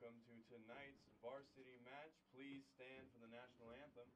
welcome to tonight's varsity match. Please stand for the national anthem.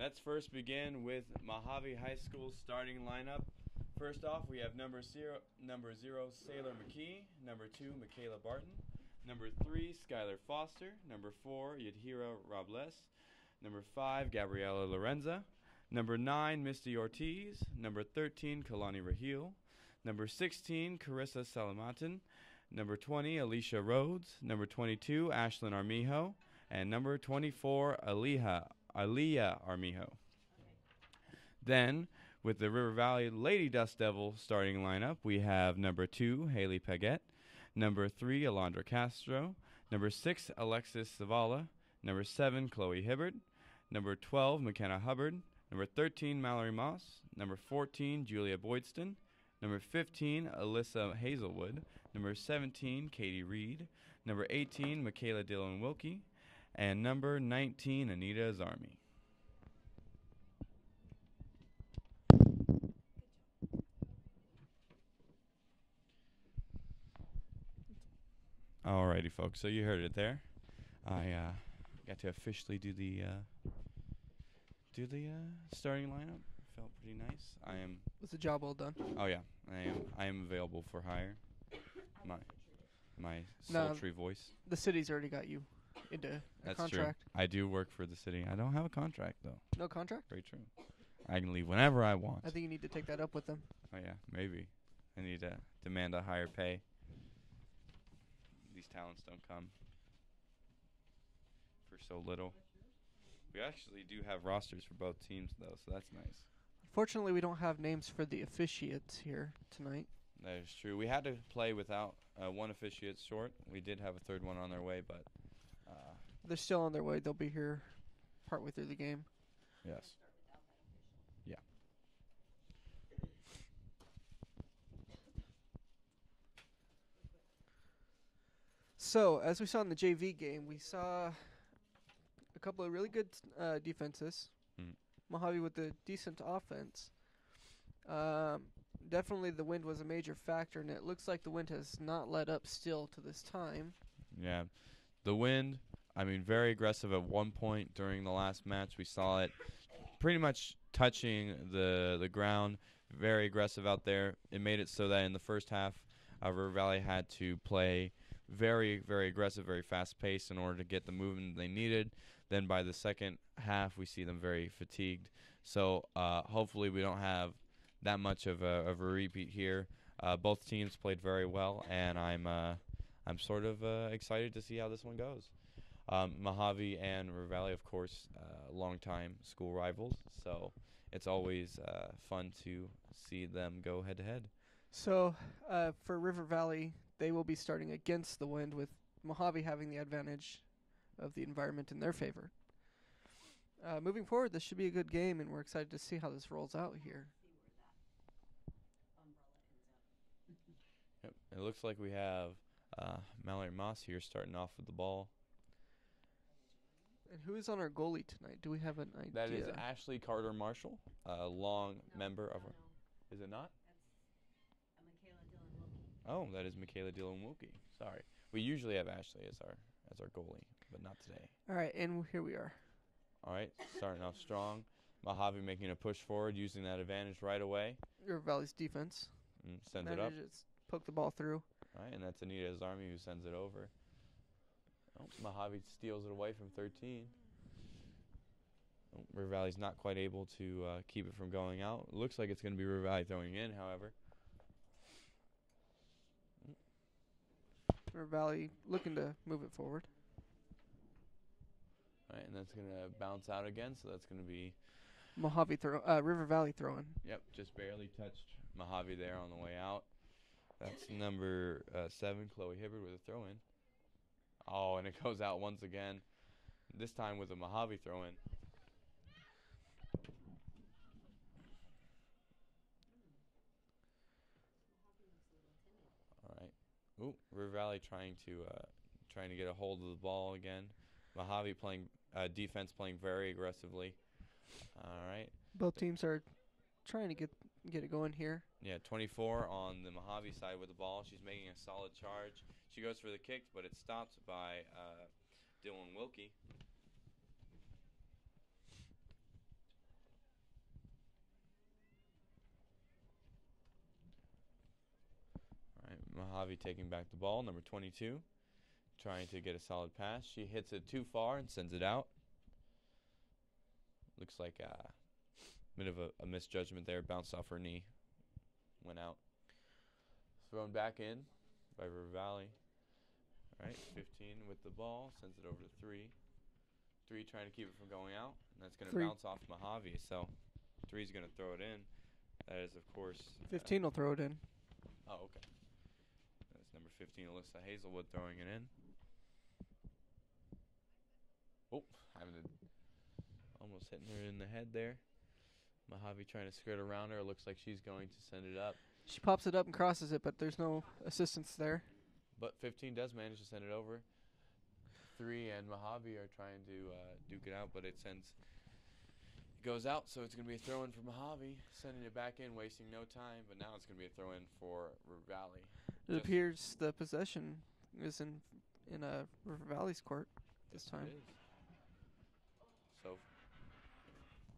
Let's first begin with Mohave High School's starting lineup. First off, we have number zero, Sailor McKee, number 2, Michaela Barton, number 3, Skylar Foster, number 4, Yadhira Robles, number 5, Gabriela Lorenza, number 9, Misty Ortiz, number 13, Kalani Rahil, number 16, Carissa Salamatin, number 20, Alicia Rhodes, number 22, Ashlyn Armijo, and number 24, Aliyah Armijo. Then, with the River Valley Lady Dust Devil starting lineup, we have number 2, Haley Paget, number 3, Alondra Castro, number 6, Alexis Zavala, number 7, Chloe Hibbert, number 12, McKenna Hubbard, number 13, Mallory Moss, number 14, Julia Boydston, number 15, Alyssa Hazelwood, number 17, Katie Reed, number 18, Michaela Dillon Wilkie, and number 19, Anita Azarmi. Alrighty, folks. So you heard it there. I got to officially do the starting lineup. Felt pretty nice. Was the job well done? Oh yeah, I am available for hire. My sultry voice. The city's already got you into a contract. True. I do work for the city. I don't have a contract though. No contract? Very true. I can leave whenever I want. I think you need to take that up with them. Oh yeah, maybe. I need to demand a higher pay. These talents don't come for so little. We actually do have rosters for both teams, though, so that's nice. Unfortunately, we don't have names for the officiates here tonight. That is true. We had to play without one officiate short. We did have a third one on their way, but... they're still on their way. They'll be here partway through the game. Yes. Yeah. So, as we saw in the JV game, we saw a couple of really good defenses. Mohave with a decent offense. Definitely the wind was a major factor, and it looks like the wind has not let up still to this time. Yeah. The wind, very aggressive at one point during the last match. We saw it pretty much touching the ground, very aggressive out there. It made it so that in the first half, River Valley had to play very, very aggressive, very fast-paced in order to get the movement they needed. Then by the second half, we see them very fatigued. So hopefully we don't have that much of a repeat here. Both teams played very well, and I'm sort of excited to see how this one goes. Mohave and River Valley, of course, longtime school rivals, so it's always fun to see them go head-to-head. So for River Valley, they will be starting against the wind, with Mohave having the advantage of the environment in their favor. Moving forward, this should be a good game, and we're excited to see how this rolls out here. Yep. It looks like we have Mallory Moss here starting off with the ball. And who is on our goalie tonight? Do we have an idea? That is Ashley Carter Marshall, a long member of our... Is it not? Oh, that is Michaela Dillon Wilkie. Sorry. We usually have Ashley as our goalie, but not today. All right, and here we are. All right, starting off strong. Mohave making a push forward, using that advantage right away. River Valley's defense. Sends it up. Poke the ball through. All right, and that's Anita Azarmi who sends it over. Oh, Mohave steals it away from 13. Oh, River Valley's not quite able to keep it from going out. It looks like it's going to be River Valley throwing in, however. River Valley looking to move it forward. All right, and that's going to bounce out again, so that's going to be... River Valley throwing. Yep, just barely touched Mohave there on the way out. That's number 7, Chloe Hibbert, with a throw-in. Oh, and it goes out once again, this time with a Mohave throw-in. All right. Ooh, River Valley trying to get a hold of the ball again. Mohave playing defense, playing very aggressively. All right. Both teams are trying to get it going here. Yeah, 24 on the Mohave side with the ball. She's making a solid charge. She goes for the kick, but it's stopped by Dylan Wilkie. Mohave taking back the ball. Number 22 trying to get a solid pass. She hits it too far and sends it out. Looks like a bit of a misjudgment there. Bounced off her knee. Went out. Thrown back in by River Valley. All right, 15 with the ball. Sends it over to 3. 3 trying to keep it from going out. And that's going to bounce off Mohave. So 3's going to throw it in. That is, of course... 15 will throw it in. Oh, okay. That's number 15, Alyssa Hazelwood, throwing it in. Oh, almost hitting her in the head there. Mohave trying to skirt around her. Looks like she's going to send it up. She pops it up and crosses it, but there's no assistance there. But 15 does manage to send it over. 3 and Mohave are trying to duke it out, but it goes out, so it's going to be a throw-in for Mohave, sending it back in, wasting no time, but now it's going to be a throw-in for River Valley. It appears the possession is in River Valley's court this time. It is. So,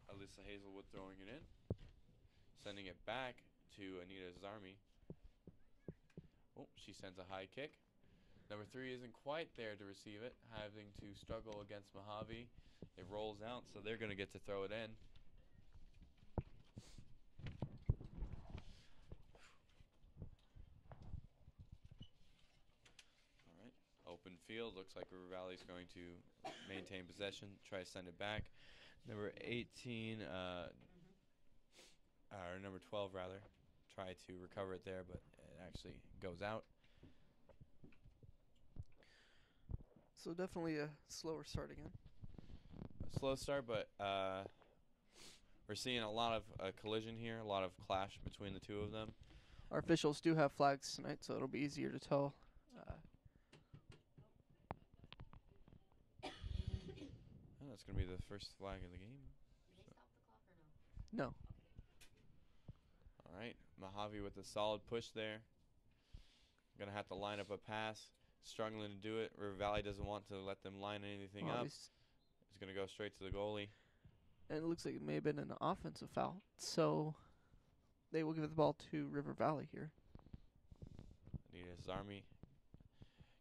Alyssa Hazelwood throwing it in, sending it back to Anita Zarmi. Oh, she sends a high kick. Number 3 isn't quite there to receive it, having to struggle against Mohave. It rolls out, so they're going to get to throw it in. All right, open field. Looks like River Valley's going to maintain possession, try to send it back. Number 18, or number 12 rather, try to recover it there, but it actually goes out. So definitely a slower start again. A slow start, but we're seeing a lot of collision here, a lot of clash between the two of them. Our officials do have flags tonight, so it'll be easier to tell. That's going to be the first flag of the game. Did they stop the clock or no? No. All right, Mohave with a solid push there. Going to have to line up a pass. Struggling to do it. River Valley doesn't want to let them line anything up. It's going to go straight to the goalie. And it looks like it may have been an offensive foul. So they will give the ball to River Valley here. Anita Zarmi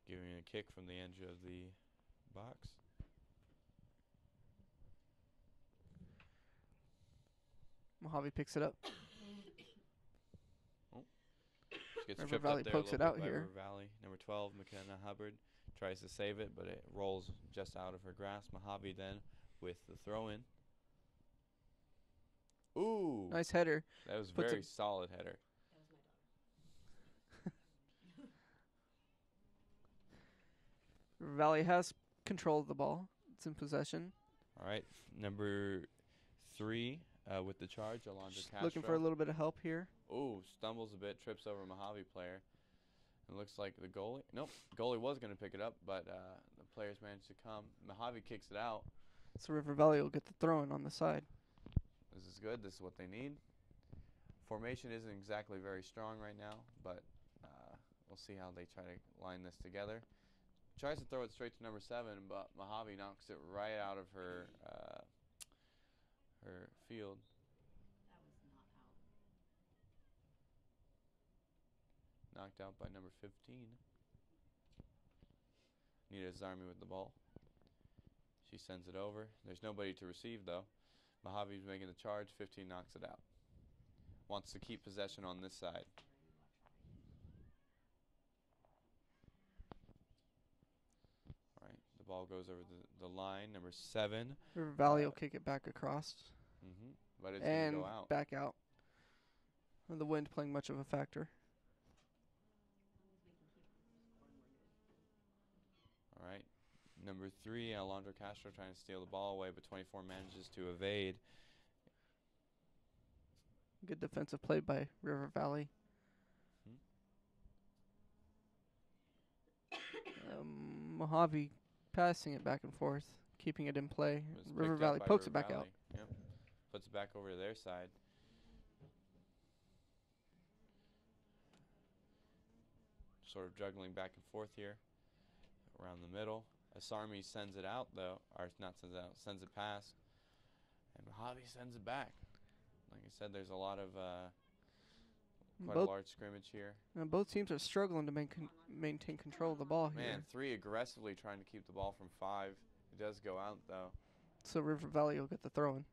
giving a kick from the edge of the box. Mohave picks it up. Gets River tripped Valley up there pokes it out by here. River Valley. Number 12, McKenna Hubbard, tries to save it, but it rolls just out of her grasp. Mohave then with the throw-in. Ooh! Nice header. That was Puts very solid header. That was my daughter. River Valley has control of the ball. It's in possession. All right, number 3 with the charge, Alondra Just Castro. looking for a little bit of help here. Ooh, stumbles a bit, trips over a Mohave player. It looks like the goalie. Nope, goalie was going to pick it up, but the players managed to come. Mohave kicks it out. So River Valley will get the throw-in on the side. This is good. This is what they need. Formation isn't exactly very strong right now, but we'll see how they try to line this together. Tries to throw it straight to number 7, but Mohave knocks it right out of her her field. That was not out. Knocked out by number 15. Anita Zarmi with the ball. She sends it over. There's nobody to receive, though. Mohave's making the charge. 15 knocks it out. Wants to keep possession on this side. All right, the ball goes over the line. Number 7. River Valley will kick it back across. But it's going to go out. Back out. And the wind playing much of a factor. All right. Number 3, Alondra Castro trying to steal the ball away, but 24 manages to evade. Good defensive play by River Valley. Mohave passing it back and forth, keeping it in play. River Valley pokes it back out. Yep. Puts it back over to their side. Sort of juggling back and forth here around the middle. Asarmi sends it out, though. Or not sends it out, sends it past. And Mohave sends it back. Like I said, there's a lot of Quite a large scrimmage here. Both teams are struggling to maintain control of the ball here. Man, 3 aggressively trying to keep the ball from 5. It does go out, though. So River Valley will get the throw in.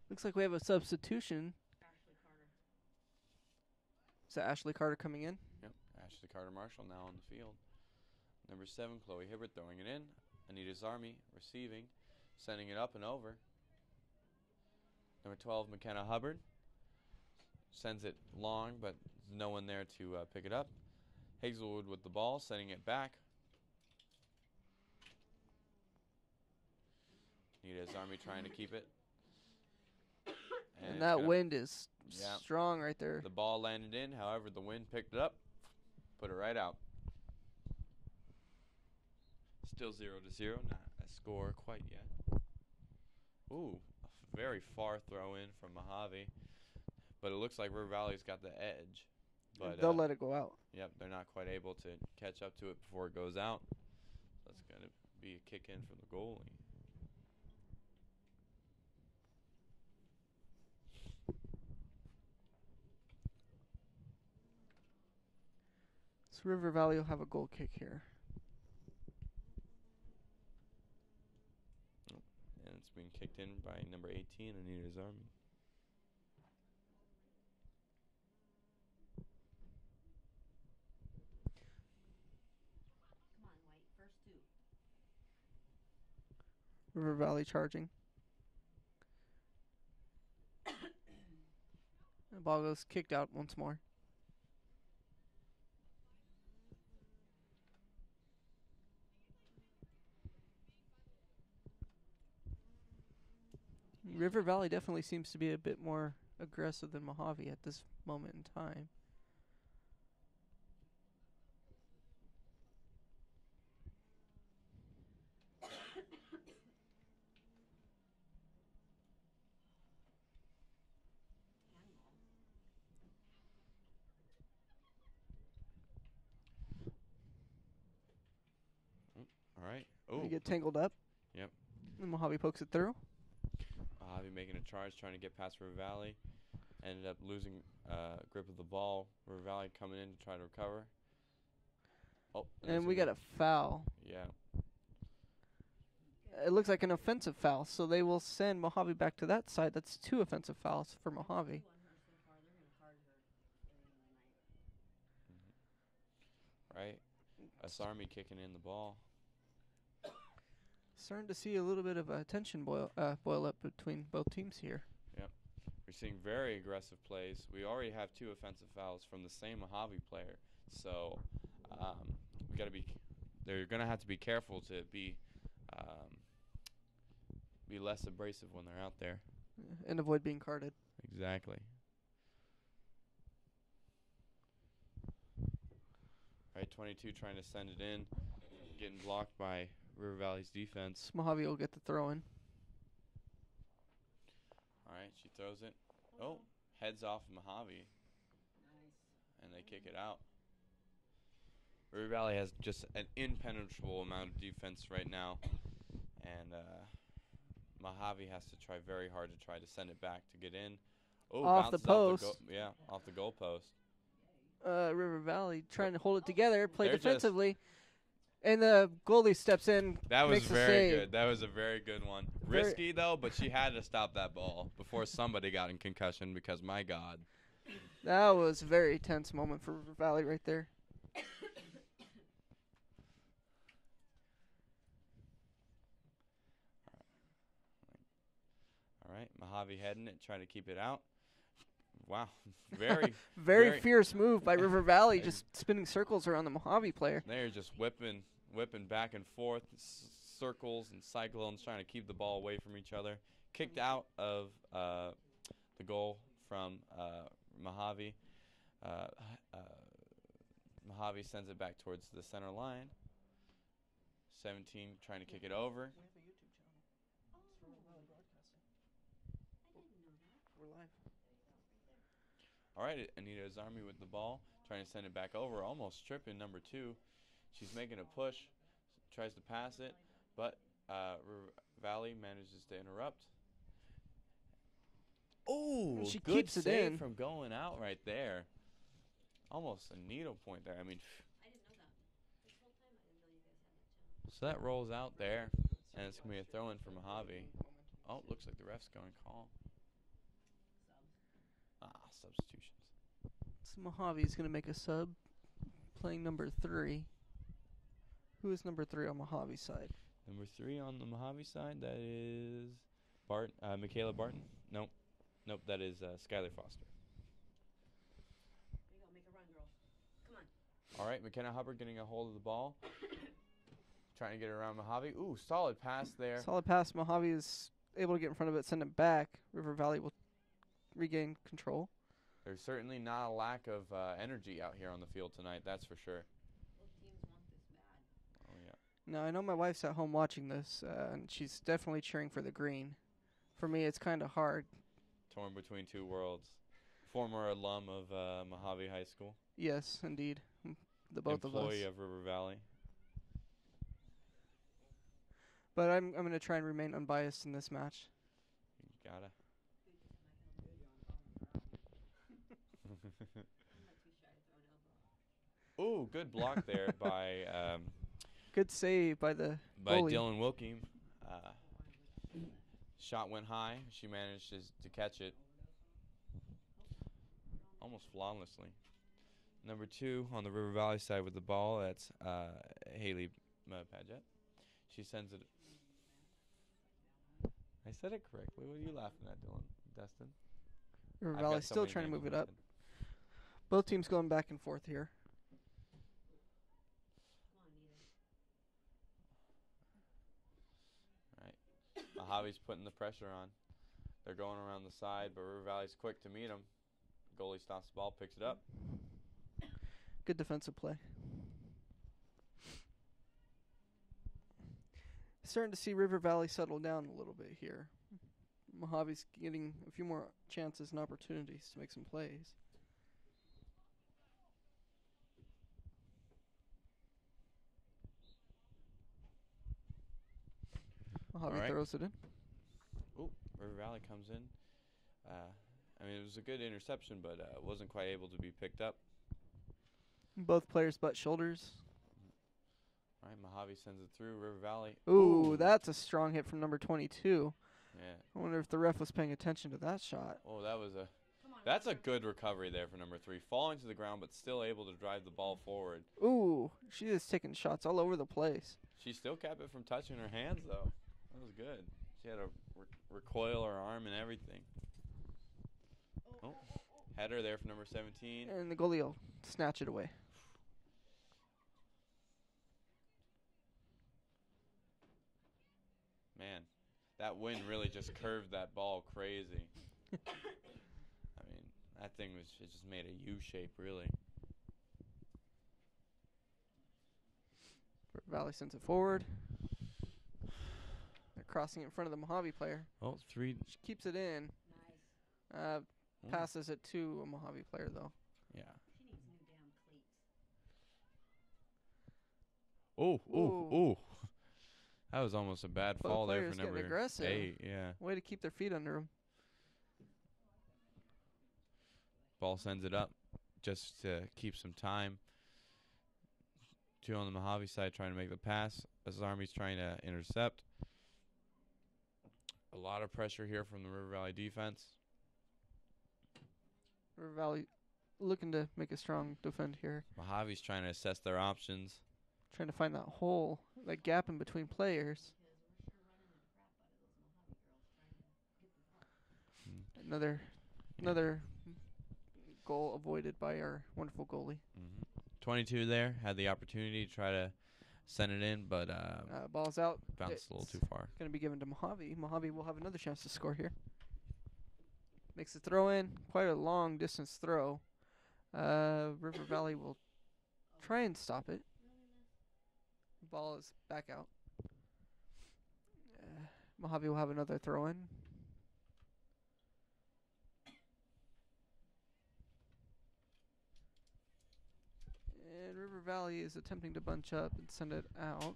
Looks like we have a substitution. Ashley Carter. Is that Ashley Carter coming in? Yep, Ashley Carter Marshall now on the field. Number 7, Chloe Hibbert throwing it in. Anita Zarmi receiving, sending it up and over. Number 12, McKenna Hubbard sends it long, but no one there to pick it up. Hazelwood with the ball, sending it back. Anita Zarmi trying to keep it. And that wind is strong right there. The ball landed in, however, the wind picked it up, put it right out. Still 0-0, not a score quite yet. Ooh, a very far throw in from Mohave, but it looks like River Valley's got the edge. But they'll let it go out. Yep, they're not quite able to catch up to it before it goes out. So that's going to be a kick in for the goalie. So River Valley will have a goal kick here. And it's being kicked in by number 18, Anita Zarmi. Come on, White. First 2. River Valley charging. The ball goes kicked out once more. River Valley definitely seems to be a bit more aggressive than Mohave at this moment in time. All right. They get tangled up. Yep. And Mohave pokes it through. Mohave making a charge, trying to get past River Valley. Ended up losing grip of the ball. River Valley coming in to try to recover. Oh, and we got a foul. Yeah. It looks like an offensive foul, so they will send Mohave back to that side. That's 2 offensive fouls for Mohave. Right. Asarmi kicking in the ball. Starting to see a little bit of a tension boil up between both teams here. Yep. We're seeing very aggressive plays. We already have 2 offensive fouls from the same Mohave player. So we got to be. They're going to have to be careful to be less abrasive when they're out there. And avoid being carded. Exactly. Right, 22 trying to send it in, getting blocked by River Valley's defense. Mohave will get the throw in. All right, she throws it. Oh, heads off Mohave. Nice. And they kick it out. River Valley has just an impenetrable amount of defense right now. And Mohave has to try very hard to try to send it back to get in. Oh, off the post. Off the goal post. River Valley trying to hold it together, play They're defensively. And the goalie steps in. That was makes very good. That was a very good one. Risky, though, but she had to stop that ball before somebody got in concussion because, my God. That was a very tense moment for River Valley right there. All right, Mohave heading it, trying to keep it out. Wow, very, very fierce move by River Valley, just spinning circles around the Mohave player. They're just whipping back and forth, circles and cyclones, trying to keep the ball away from each other. Kicked out of the goal from Mohave. Mohave sends it back towards the center line. 17 trying to kick it over. We have a YouTube channel. It's for River Valley Broadcasting. I didn't know that. We're live. All right, Anita Zarmi with the ball, trying to send it back over, almost tripping number 2. She's making a push, tries to pass it, but Valley manages to interrupt. Oh, She good keeps it save in. from going out right there. Almost a needle point there. I mean, I didn't know that. This whole time I didn't know you guys had that challenge. so that rolls out there, and it's going to be a throw-in for Mohave. Oh, looks like the ref's going to call. Substitutions. So Mojave's going to make a sub, playing number 3. Who is number 3 on Mojave's side? Number 3 on the Mohave side, that is Michaela Barton. Nope, that is Skylar Foster. There you go. Make a run, girl. Come on. All right, McKenna Hubbard getting a hold of the ball. Trying to get it around Mohave. Ooh, solid pass there. Solid pass. Mojave is able to get in front of it, send it back. River Valley will regain control. There's certainly not a lack of energy out here on the field tonight, that's for sure. Both teams want this bad. Oh, yeah. Now, I know my wife's at home watching this, and she's definitely cheering for the green. For me, it's kind of hard. Torn between two worlds. Former alum of Mohave High School. Yes, indeed. The both of us. Employee of River Valley. But I'm going to try and remain unbiased in this match. You gotta. Ooh, good block there by Good save by the by goalie. Dylan Wilkie. Shot went high. She managed to catch it almost flawlessly. Number 2 on the River Valley side with the ball, that's Haley Paget. She sends it. I said it correctly. What are you laughing at, Dustin? River I've Valley got so still many trying to names move in it my up. head. Both teams going back and forth here. Come on, Nita. Right. Mojave's putting the pressure on. They're going around the side, but River Valley's quick to meet them. Goalie stops the ball, picks it up. Good defensive play. Starting to see River Valley settle down a little bit here. Mojave's getting a few more chances and opportunities to make some plays. Mojave Alright. throws it in. Ooh, River Valley comes in. I mean, it was a good interception, but wasn't quite able to be picked up. Both players butt shoulders. All right, Mohave sends it through River Valley. Ooh, that's a strong hit from number 22. Yeah. I wonder if the ref was paying attention to that shot. Oh, that was a. Come on. That's a good recovery there for number 3. Falling to the ground, but still able to drive the ball forward. Ooh, she is taking shots all over the place. She still kept it from touching her hands, though. That was good. She had to recoil her arm and everything. Oh, header there for number 17. And the goalie will snatch it away. Man, that wind really just curved that ball crazy. I mean, that thing it just made a U shape, really. Valley sends it forward. They're crossing it in front of the Mohave player. Oh, 3. She keeps it in. Nice. Passes it to a Mohave player, though. Yeah. She needs new damn cleats. Oh, Ooh. ooh. That was almost a bad Both fall there players for getting number aggressive. 8. Yeah. Way to keep their feet under them. Ball sends it up just to keep some time. 2 on the Mohave side trying to make the pass as Army's trying to intercept. A lot of pressure here from the River Valley defense. River Valley looking to make a strong defend here. Mojave's trying to assess their options. Trying to find that hole, that gap in between players. Another goal avoided by our wonderful goalie. 22 there. Had the opportunity to try to send it in, but Ball's out. bounced a little too far. Going to be given to Mohave. Mohave will have another chance to score here. Makes the throw in. Quite a long distance throw. River Valley will try and stop it. Ball is back out. Mohave will have another throw in. And River Valley is attempting to bunch up and send it out.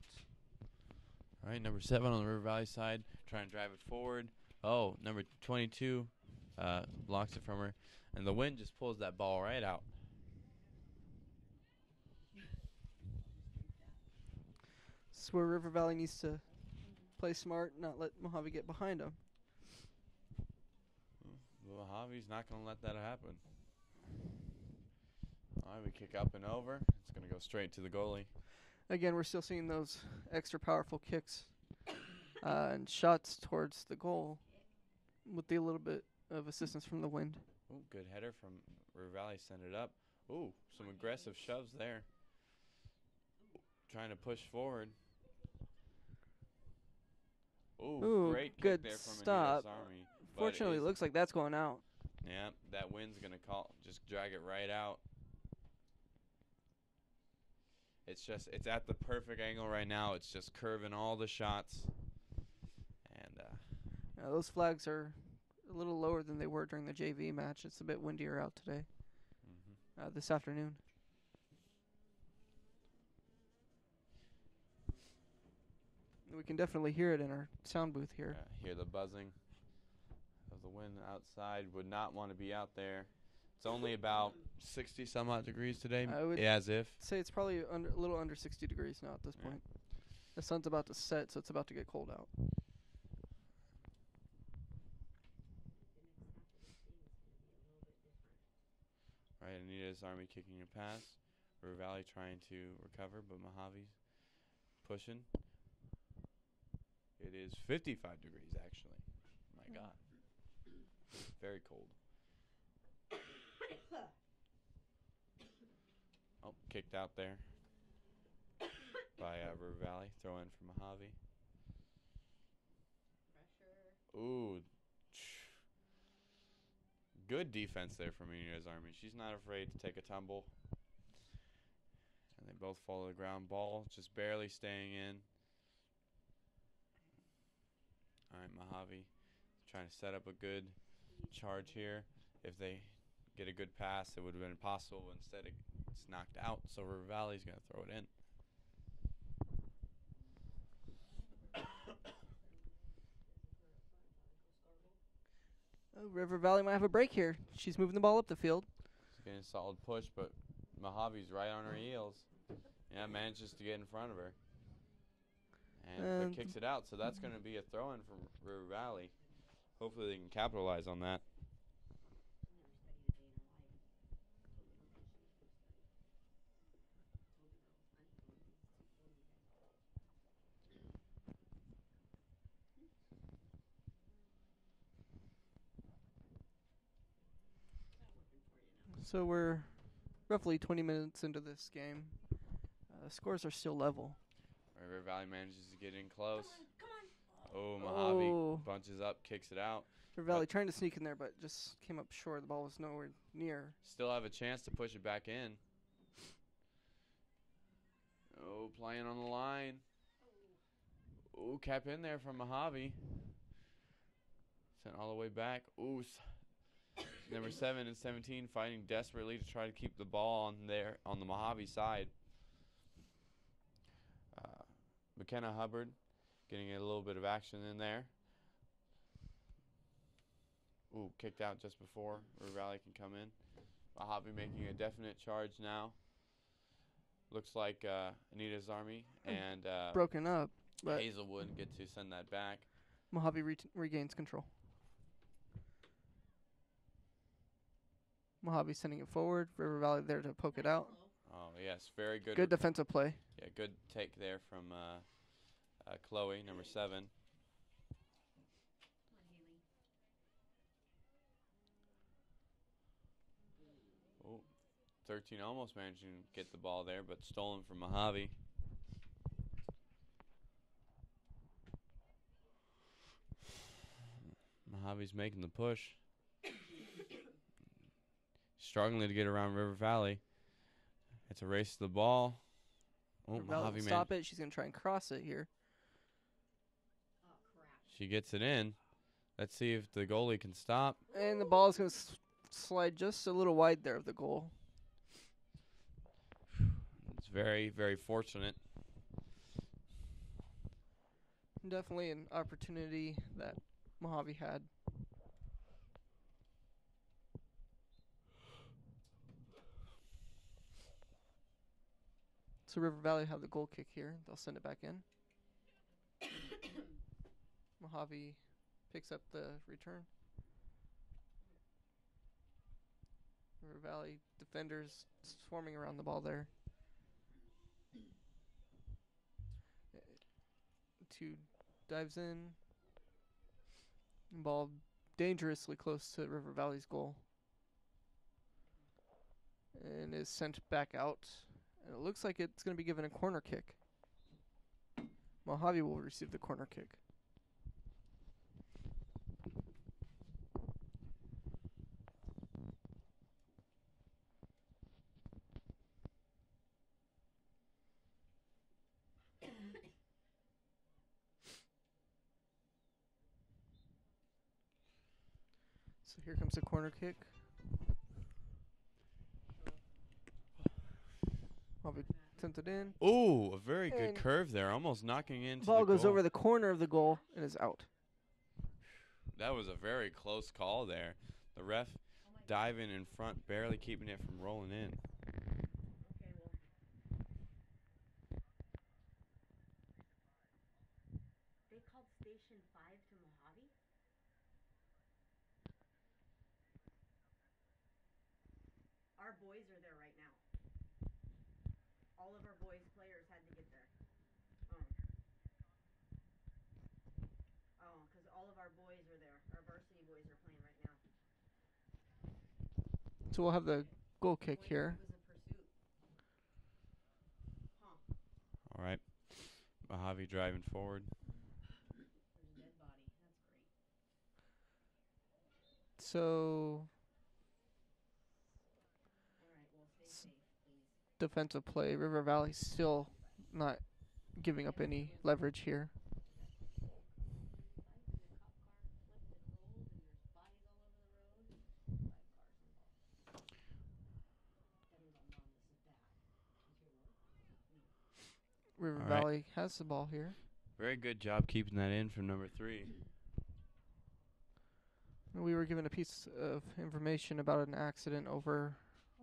All right, number 7 on the River Valley side, trying to drive it forward. Oh, number 22 blocks it from her, and the wind just pulls that ball right out. This is where River Valley needs to play smart, not let Mohave get behind them. Mojave's not going to let that happen. All right, we kick up and over. It's going to go straight to the goalie. Again, we're still seeing those extra powerful kicks and shots towards the goal with a little bit of assistance from the wind. Ooh, good header from River Valley. Send it up. Ooh, some aggressive shoves there. Trying to push forward. Ooh, great kick good there from stop. Anita's Army. Fortunately, it looks like that's going out. Yeah, that wind's going to just drag it right out. It's at the perfect angle right now. It's just curving all the shots. And those flags are a little lower than they were during the JV match. It's a bit windier out today, this afternoon. We can definitely hear it in our sound booth here. Hear the buzzing of the wind outside. Would not want to be out there. It's only about 60 some odd degrees today, as if. Say it's probably a little under 60 degrees now at this point. The sun's about to set, so it's about to get cold out. Right, Anita's Army kicking a pass. River Valley trying to recover, but Mojave's pushing. It is 55 degrees, actually. My God. Very cold. Oh, kicked out there by River Valley. Throw in for Mohave. Pressure. Ooh. Good defense there from Anita's Army. She's not afraid to take a tumble. And they both fall to the ground. Ball just barely staying in. All right, Mohave trying to set up a good charge here. If they get a good pass, it would have been possible. Instead, it's knocked out, so River Valley's going to throw it in. River Valley might have a break here. She's moving the ball up the field. She's getting a solid push, but Mojave's right on her heels. Yeah, manages to get in front of her. And kicks it out, so that's going to be a throw-in from River Valley. Hopefully they can capitalize on that. So we're roughly 20 minutes into this game. Scores are still level. River Valley manages to get in close. Come on. Oh, Mohave bunches up, kicks it out. River Valley trying to sneak in there, but just came up short. The ball was nowhere near. Still have a chance to push it back in. Oh, playing on the line. Oh, kept in there from Mohave. Sent all the way back. Ooh, number 7 and 17 fighting desperately to try to keep the ball on there on the Mohave side. McKenna Hubbard getting a little bit of action in there. Ooh, kicked out just before River Valley can come in. Mohave making a definite charge now. Looks like Anita's Army and broken up, but Hazelwood get to send that back. Mohave regains control. Mohave sending it forward. River Valley there to poke it out. Oh, yes, very good. Good defensive play. Yeah, good take there from Chloe, number 7. Oh, 13 almost managing to get the ball there, but stolen from Mohave. Mojave's making the push. Struggling to get around River Valley. It's a race to the ball. Oh, Mohave stop it. She's going to try and cross it here. Oh, crap. She gets it in. Let's see if the goalie can stop. And the ball is going to slide just a little wide there of the goal. It's very, very fortunate. Definitely an opportunity that Mojave had. So River Valley have the goal kick here. They'll send it back in. Mojave picks up the return. River Valley defenders swarming around the ball there. Two dives in. Ball dangerously close to River Valley's goal. And is sent back out. And it looks like it's going to be given a corner kick. Mojave will receive the corner kick. So here comes the corner kick. Mojave sent it in. Ooh, a very good And curve there, almost knocking into Ball the goes goal. over the corner of the goal and is out. That was a very close call there. The ref diving in front, barely keeping it from rolling in. They called Station 5 to Mojave? Our boys are there right now. All of our boys players had to get there. Oh, because all of our boys are there. Our varsity boys are playing right now. So we'll have the goal kick here. It was a pursuit. Huh. All right. Mojave driving forward. There's a dead body. That's great. So All right, well, stay safe, please. defensive play. River Valley still not giving up any leverage here. River All right. Valley has the ball here. Very good job keeping that in from number 3. We were given a piece of information about an accident over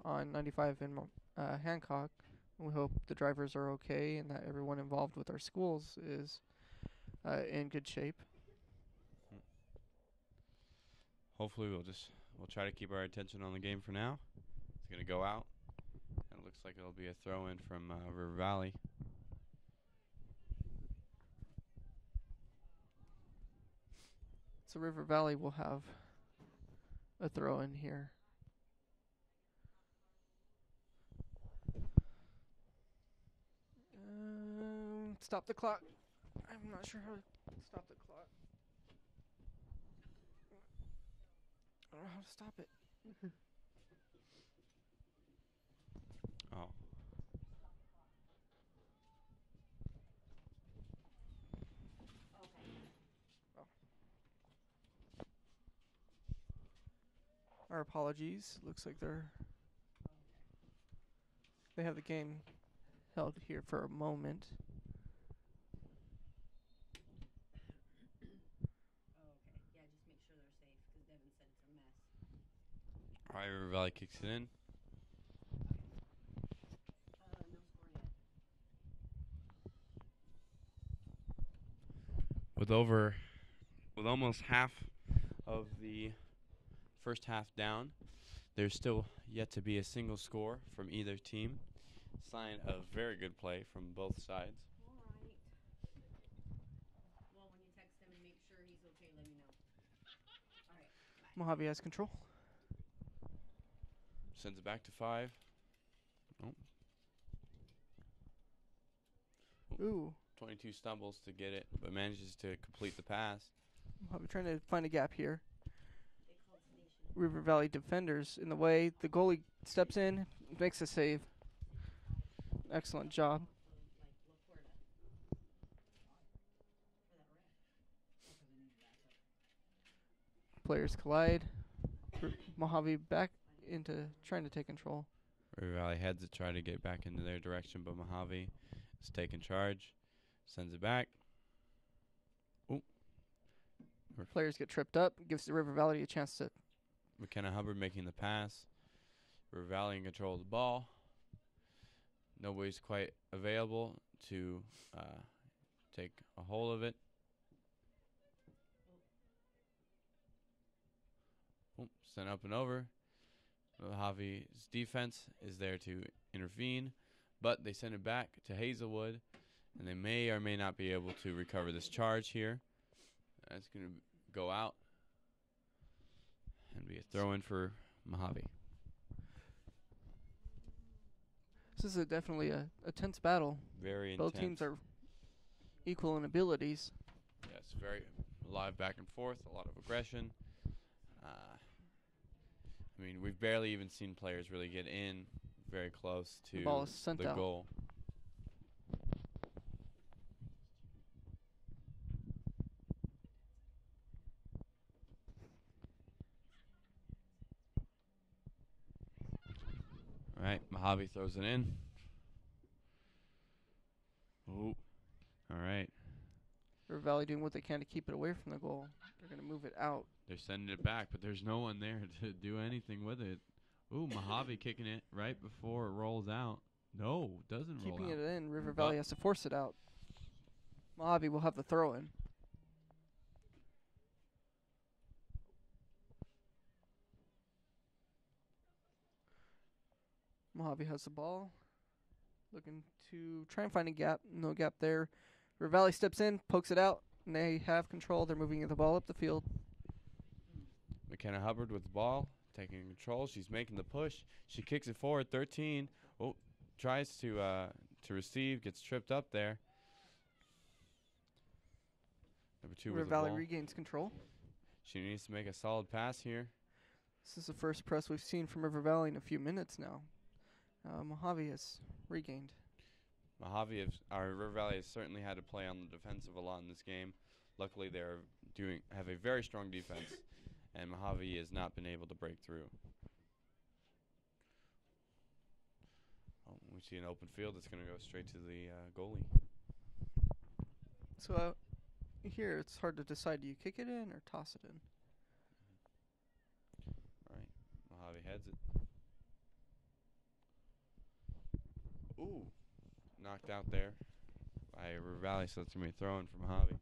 on 95 in Hancock. We hope the drivers are okay and that everyone involved with our schools is in good shape. Hopefully we'll try to keep our attention on the game for now. It's going to go out. And it looks like it'll be a throw in from River Valley. So River Valley will have a throw in here. Stop the clock. I'm not sure how to stop the clock. I don't know how to stop it. Oh. Our apologies. Looks like they have the game held here for a moment. Yeah, just make sure they're safe, because Devin said it's a mess. All right, River Valley kicks it in. No score yet. With almost half of the first half down, there's still yet to be a single score from either team. Sign of very good play from both sides. All right. Well, when you text him and make sure he's okay, let me know. All right, bye. Mojave has control. Sends it back to 5. Oh. Ooh. 22 stumbles to get it, but manages to complete the pass. Mojave trying to find a gap here. They called Station. River Valley defenders in the way. The goalie steps in, makes a save. Excellent job. Like, Players collide. Mojave back into trying to take control. River Valley heads to try to get back into their direction, but Mohave is taking charge. Sends it back. Players get tripped up. Gives the River Valley a chance to. McKenna Hubbard making the pass. River Valley in control of the ball. Nobody's quite available to take a hold of it. Sent up and over. Mojave's defense is there to intervene, but they send it back to Hazelwood, and they may or may not be able to recover this charge here. That's going to go out and be a throw-in for Mohave. This is definitely a tense battle. Very Both intense. teams are equal in abilities. Yes, very live back and forth, a lot of aggression. I mean, we've barely even seen players really get in very close to The ball is sent the out. goal. All right, Mohave throws it in. Oh, all right. River Valley doing what they can to keep it away from the goal. They're going to move it out. They're sending it back, but there's no one there to do anything with it. Ooh, Mohave kicking it right before it rolls out. No, doesn't roll Keeping out. it in, River Valley has to force it out. Mohave will have the throw in. Mohave has the ball. Looking to try and find a gap. No gap there. River Valley steps in, pokes it out, and they have control. They're moving the ball up the field. McKenna Hubbard with the ball, taking control. She's making the push. She kicks it forward, 13. Oh, tries to receive, gets tripped up there. Number 2 River with the Valley ball. regains control. She needs to make a solid pass here. This is the first press we've seen from River Valley in a few minutes now. Mohave has regained. River Valley has certainly had to play on the defensive a lot in this game. Luckily, they have a very strong defense, and Mohave has not been able to break through. Oh, we see an open field. It's going to go straight to the goalie. So here it's hard to decide. Do you kick it in or toss it in? All right, Mohave heads it. Ooh, knocked out there by River Valley, so it's going to be a throw-in for Mohave.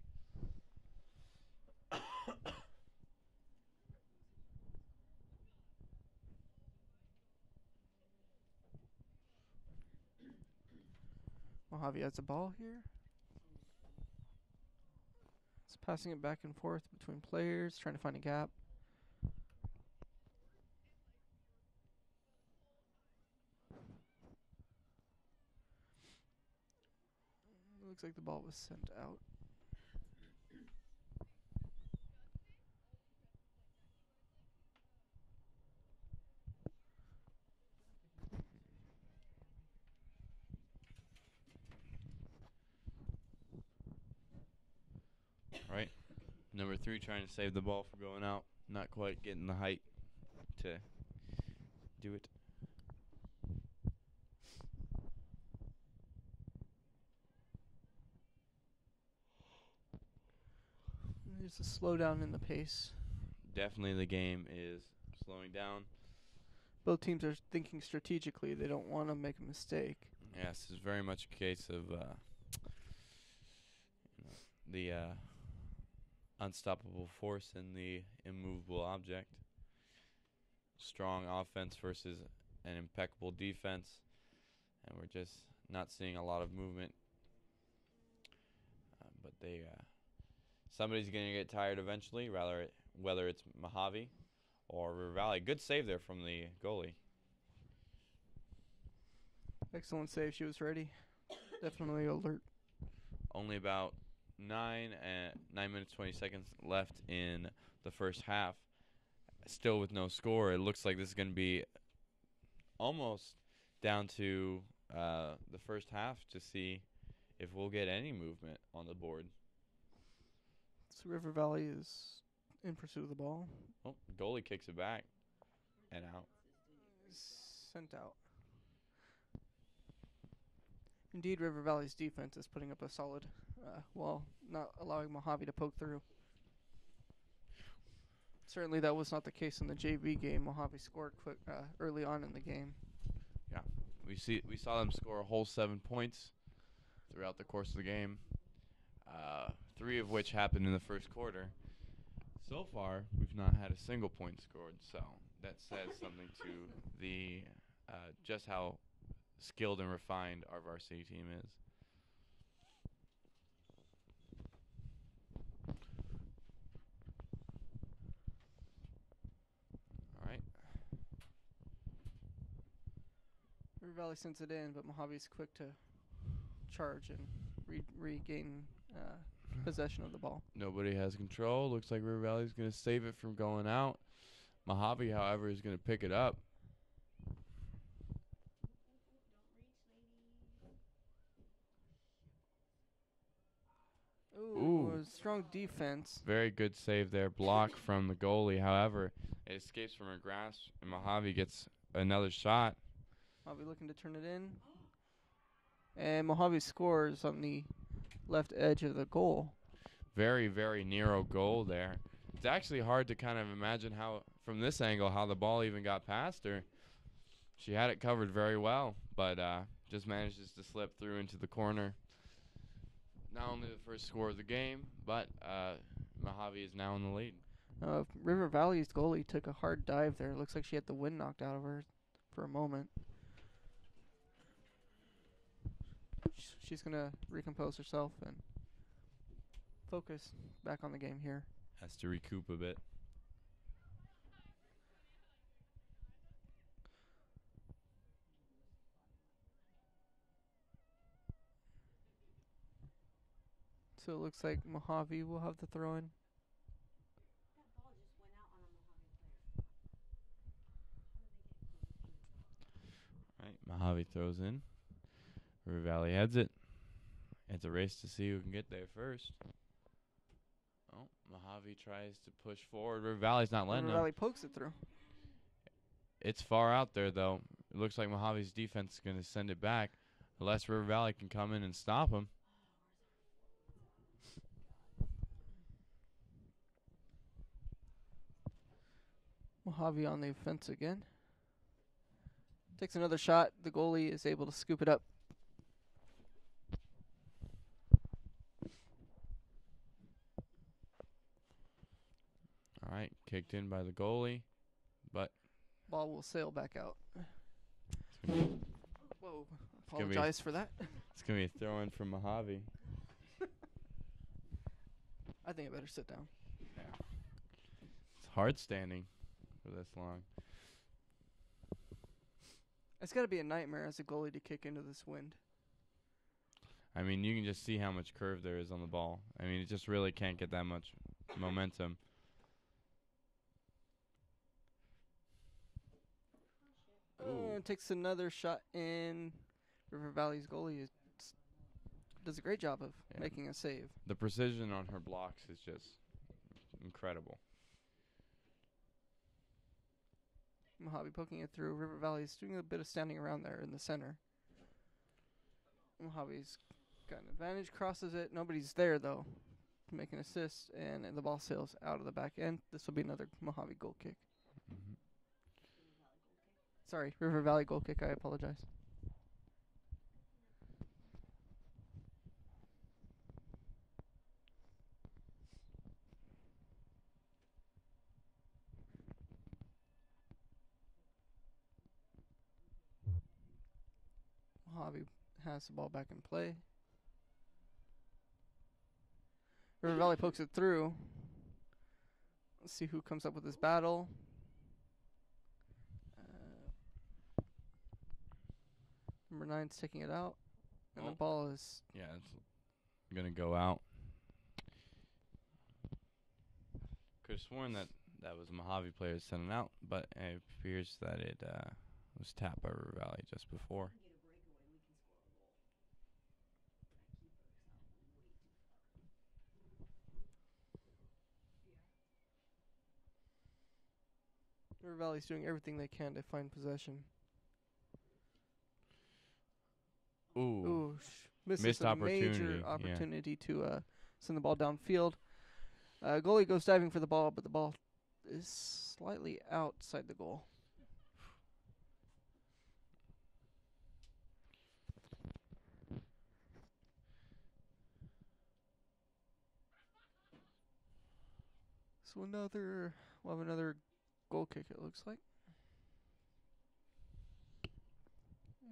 Mohave has the ball here. It's passing it back and forth between players, trying to find a gap. Looks like the ball was sent out. All right, number 3 trying to save the ball from going out. Not quite getting the height to do it. There's a slowdown in the pace. Definitely the game is slowing down. Both teams are thinking strategically. They don't want to make a mistake. Yes, it's very much a case of the unstoppable force and the immovable object. Strong offense versus an impeccable defense, and we're just not seeing a lot of movement. But somebody's going to get tired eventually, whether it's Mohave or River Valley. Good save there from the goalie. Excellent save. She was ready. Definitely alert. Only about 9 minutes 20 seconds left in the first half. Still with no score. It looks like this is going to be almost down to the first half to see if we'll get any movement on the board. So River Valley is in pursuit of the ball. Oh, goalie kicks it back and out. Sent out. Indeed, River Valley's defense is putting up a solid, while not allowing Mohave to poke through. Certainly that was not the case in the JV game. Mohave scored quick early on in the game. Yeah, we saw them score a whole 7 points throughout the course of the game, 3 of which happened in the first quarter. So far, we've not had a single point scored, so that says something to the just how skilled and refined our varsity team is. All right. River Valley sends it in, but Mojave's quick to charge and regain possession of the ball. Nobody has control. Looks like River Valley's going to save it from going out. Mohave, however, is going to pick it up. Ooh, strong defense. Very good save there. Block from the goalie. However, it escapes from her grasp, and Mohave gets another shot. Mojave looking to turn it in. And Mojave scores on the left edge of the goal. Very, very narrow goal there. It's actually hard to kind of imagine how, from this angle, how the ball even got past her. She had it covered very well, but just manages to slip through into the corner. Not only the first score of the game, but Mohave is now in the lead. River Valley's goalie took a hard dive there. Looks like she had the wind knocked out of her for a moment. She's going to recompose herself and focus back on the game here. Has to recoup a bit. So it looks like Mohave will have the throw in. That ball just went out on a Mohave player. Right, Mohave throws in. River Valley heads it. It's a race to see who can get there first. Oh, Mohave tries to push forward. River Valley's not letting River him. Valley pokes it through. It's far out there, though. It looks like Mojave's defense is going to send it back, unless River Valley can come in and stop him. Mohave on the offense again. Takes another shot. The goalie is able to scoop it up. All right, kicked in by the goalie, but Ball will sail back out. it's gonna be, Whoa. gonna be- Apologize for that. it's gonna be a throw in from Mohave. I think I better sit down. It's hard standing for this long. It's got to be a nightmare as a goalie to kick into this wind. I mean, you can just see how much curve there is on the ball. I mean, it just really can't get that much momentum. Ooh. Takes another shot in. River Valley's goalie does a great job of making a save. The precision on her blocks is just incredible. Mohave poking it through. River Valley's doing a bit of standing around there in the center. Mojave's got an advantage, crosses it. Nobody's there, though, to make an assist, and the ball sails out of the back end. This will be another Mohave goal kick. Mm-hmm. Sorry, River Valley goal kick. I apologize. Mohave has the ball back in play. River Valley pokes it through. Let's see who comes up with this battle. Number 9's taking it out. And the ball is... Yeah, it's going to go out. Could have sworn that was a Mohave player sending out, but it appears that it was tapped by River Valley just before. River Valley's doing everything they can to find possession. Ooh. Misses Missed a opportunity, major yeah. opportunity to send the ball downfield. Goalie goes diving for the ball, but the ball is slightly outside the goal. So we'll have another goal kick, it looks like.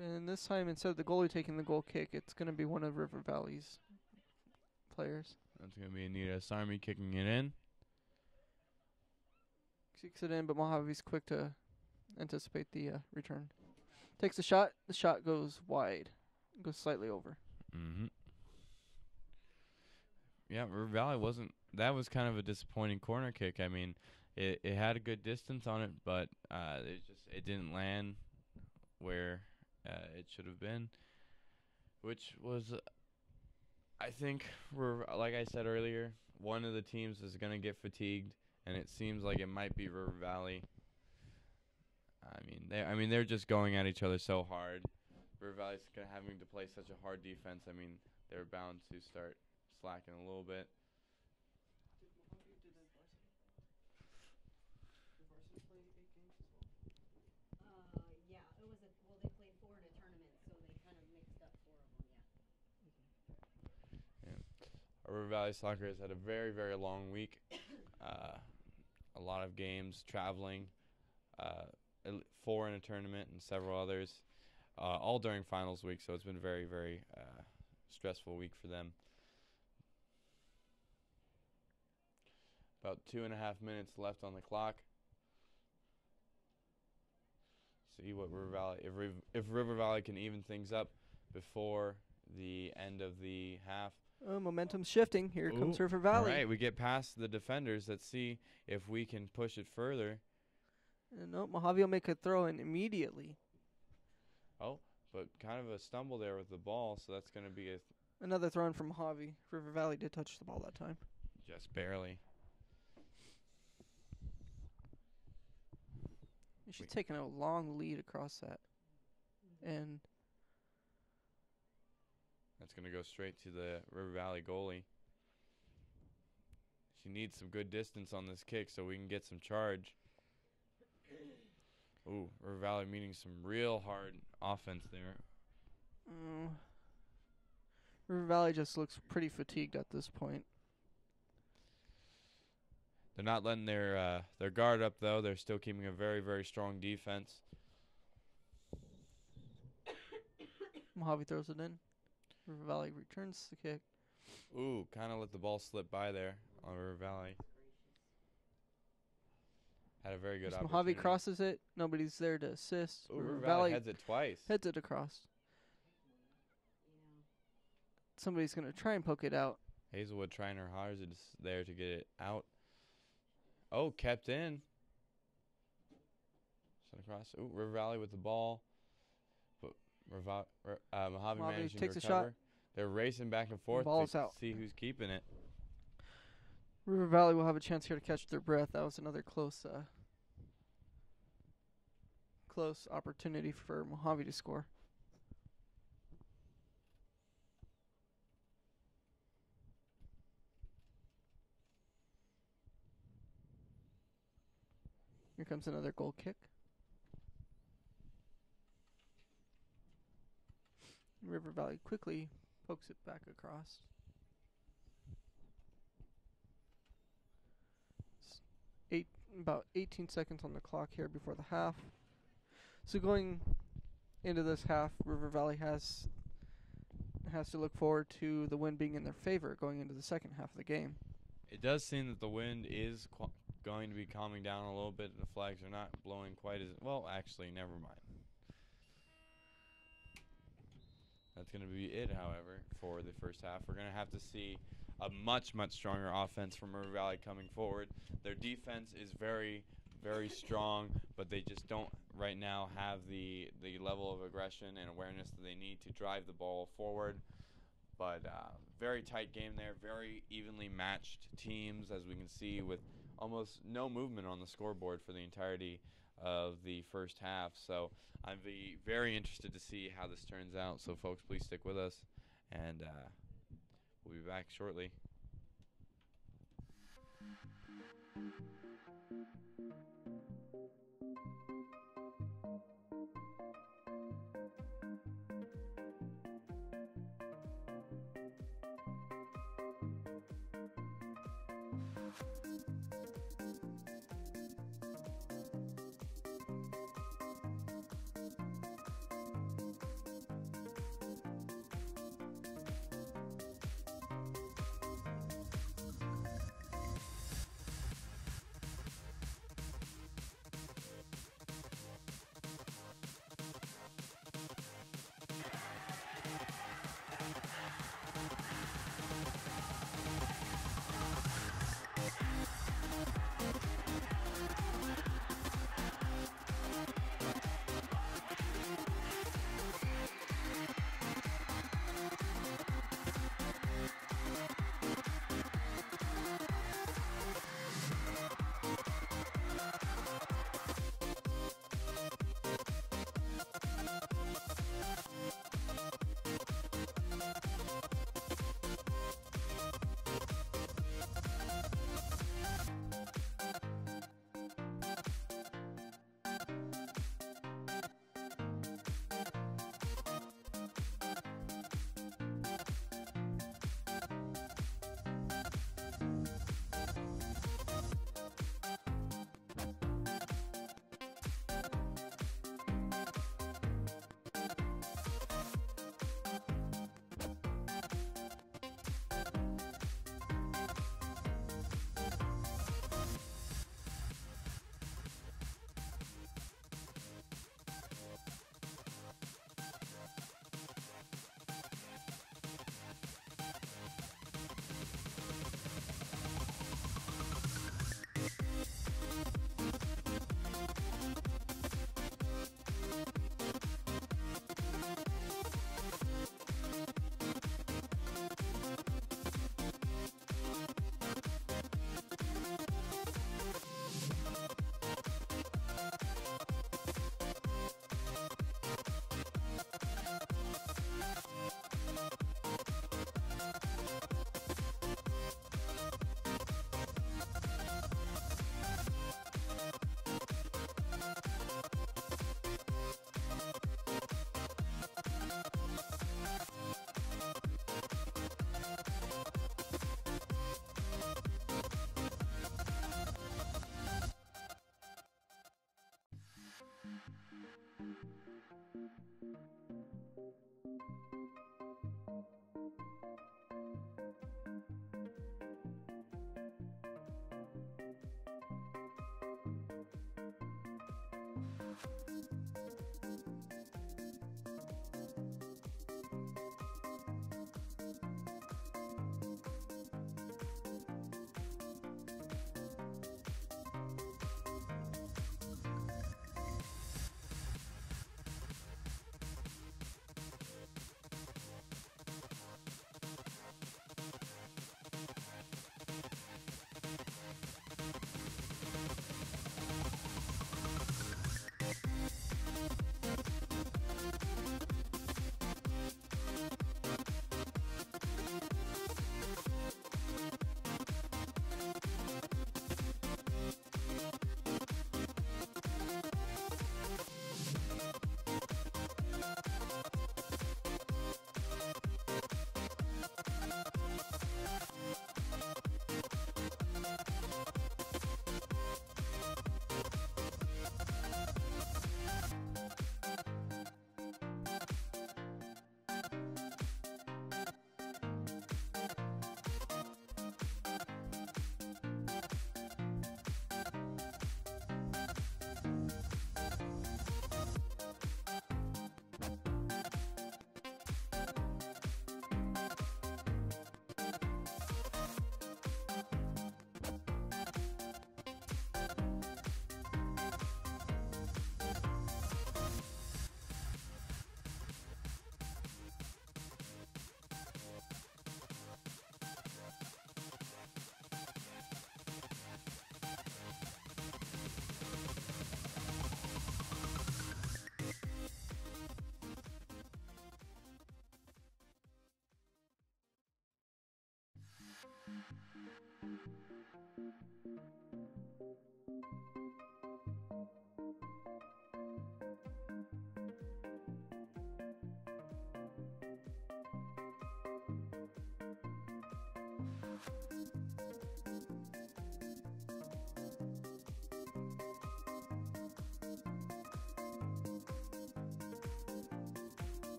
And this time, instead of the goalie taking the goal kick, it's going to be one of River Valley's players. That's going to be Anita Sarmi kicking it in. Kicks it in, but Mojave's quick to anticipate the return. Takes the shot. The shot goes wide. Goes slightly over. Mm-hmm. Yeah, River Valley wasn't... That was kind of a disappointing corner kick. I mean, it had a good distance on it, but it didn't land where it should have been, which was, I think, like I said earlier, one of the teams is going to get fatigued, and it seems like it might be River Valley. I mean, they're just going at each other so hard. River Valley's having to play such a hard defense. I mean, they're bound to start slacking a little bit. Yeah, it was they played 4 in a tournament, so they kind of mixed up 4 of them, yeah. River Valley Soccer has had a very, very long week. A lot of games, traveling, 4 in a tournament and several others, all during finals week, so it's been a very, very stressful week for them. About 2.5 minutes left on the clock. See what River Valley, if River Valley can even things up before the end of the half. Momentum's shifting. Here comes River Valley. All right, we get past the defenders. Let's see if we can push it further. No, Mohave will make a throw in immediately. Oh, but kind of a stumble there with the ball, so that's going to be another throw in from Mohave. River Valley did touch the ball that time. Just barely. She's taking a long lead across that. And that's going to go straight to the River Valley goalie. She needs some good distance on this kick so we can get some charge. Ooh, River Valley meeting some real hard offense there. River Valley just looks pretty fatigued at this point. They're not letting their guard up, though. They're still keeping a very, very strong defense. Mohave throws it in. River Valley returns the kick. Ooh, kind of let the ball slip by there on River Valley. Had a very good opportunity. Mohave crosses it. Nobody's there to assist. Ooh, River Valley heads it twice. Heads it across. Somebody's going to try and poke it out. Hazelwood trying her hardest is there to get it out. Oh, kept in. Sent across. Ooh, River Valley with the ball. But Mohave managing takes to a recover. shot. They're racing back and forth Ball's out. See who's keeping it. River Valley will have a chance here to catch their breath. That was another close opportunity for Mohave to score. Here comes another goal kick. River Valley quickly pokes it back across. About 18 seconds on the clock here before the half. So going into this half, River Valley has to look forward to the wind being in their favor going into the second half of the game. It does seem that the wind is going to be calming down a little bit. The flags are not blowing quite as well. Actually, never mind. That's going to be it, however, for the first half. We're going to have to see a much, much stronger offense from River Valley coming forward. Their defense is very, very strong, but they just don't right now have the level of aggression and awareness that they need to drive the ball forward. But very tight game there, very evenly matched teams, as we can see, with almost no movement on the scoreboard for the entirety of the first half. So I'm very interested to see how this turns out. So folks, please stick with us, and we'll be back shortly.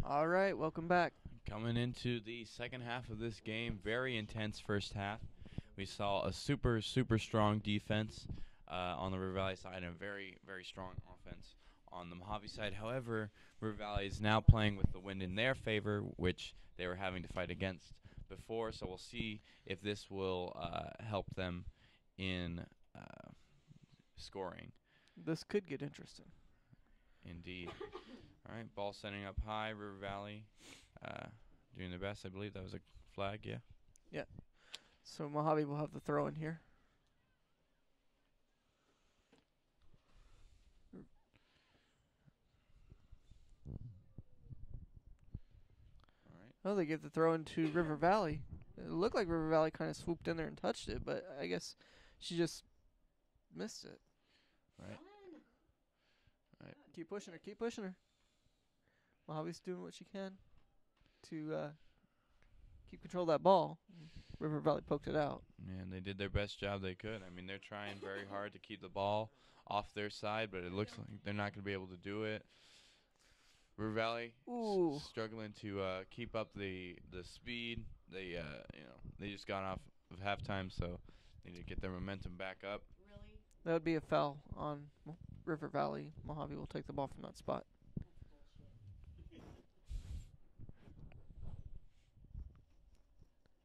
All right, welcome back. Coming into the second half of this game, very intense first half. We saw a super strong defense on the River Valley side and a very strong offense on the Mohave side. However, River Valley is now playing with the wind in their favor, which they were having to fight against before. So we'll see if this will help them in scoring. This could get interesting. Indeed. All right, ball setting up high. River Valley doing their best. I believe that was a flag, yeah? Yeah. So Mohave will have the throw in here. All right. Oh, they give the throw into River Valley. It looked like River Valley kind of swooped in there and touched it, but I guess she just missed it. Right. Right. Keep pushing her. Keep pushing her. Mojave's doing what she can to keep control of that ball. River Valley poked it out. Yeah, and they did their best job they could. I mean, they're trying very hard to keep the ball off their side, but it looks like they're not going to be able to do it. River Valley struggling to keep up the speed. They they just got off of halftime, so they need to get their momentum back up. Really? That would be a foul on River Valley. Mohave will take the ball from that spot.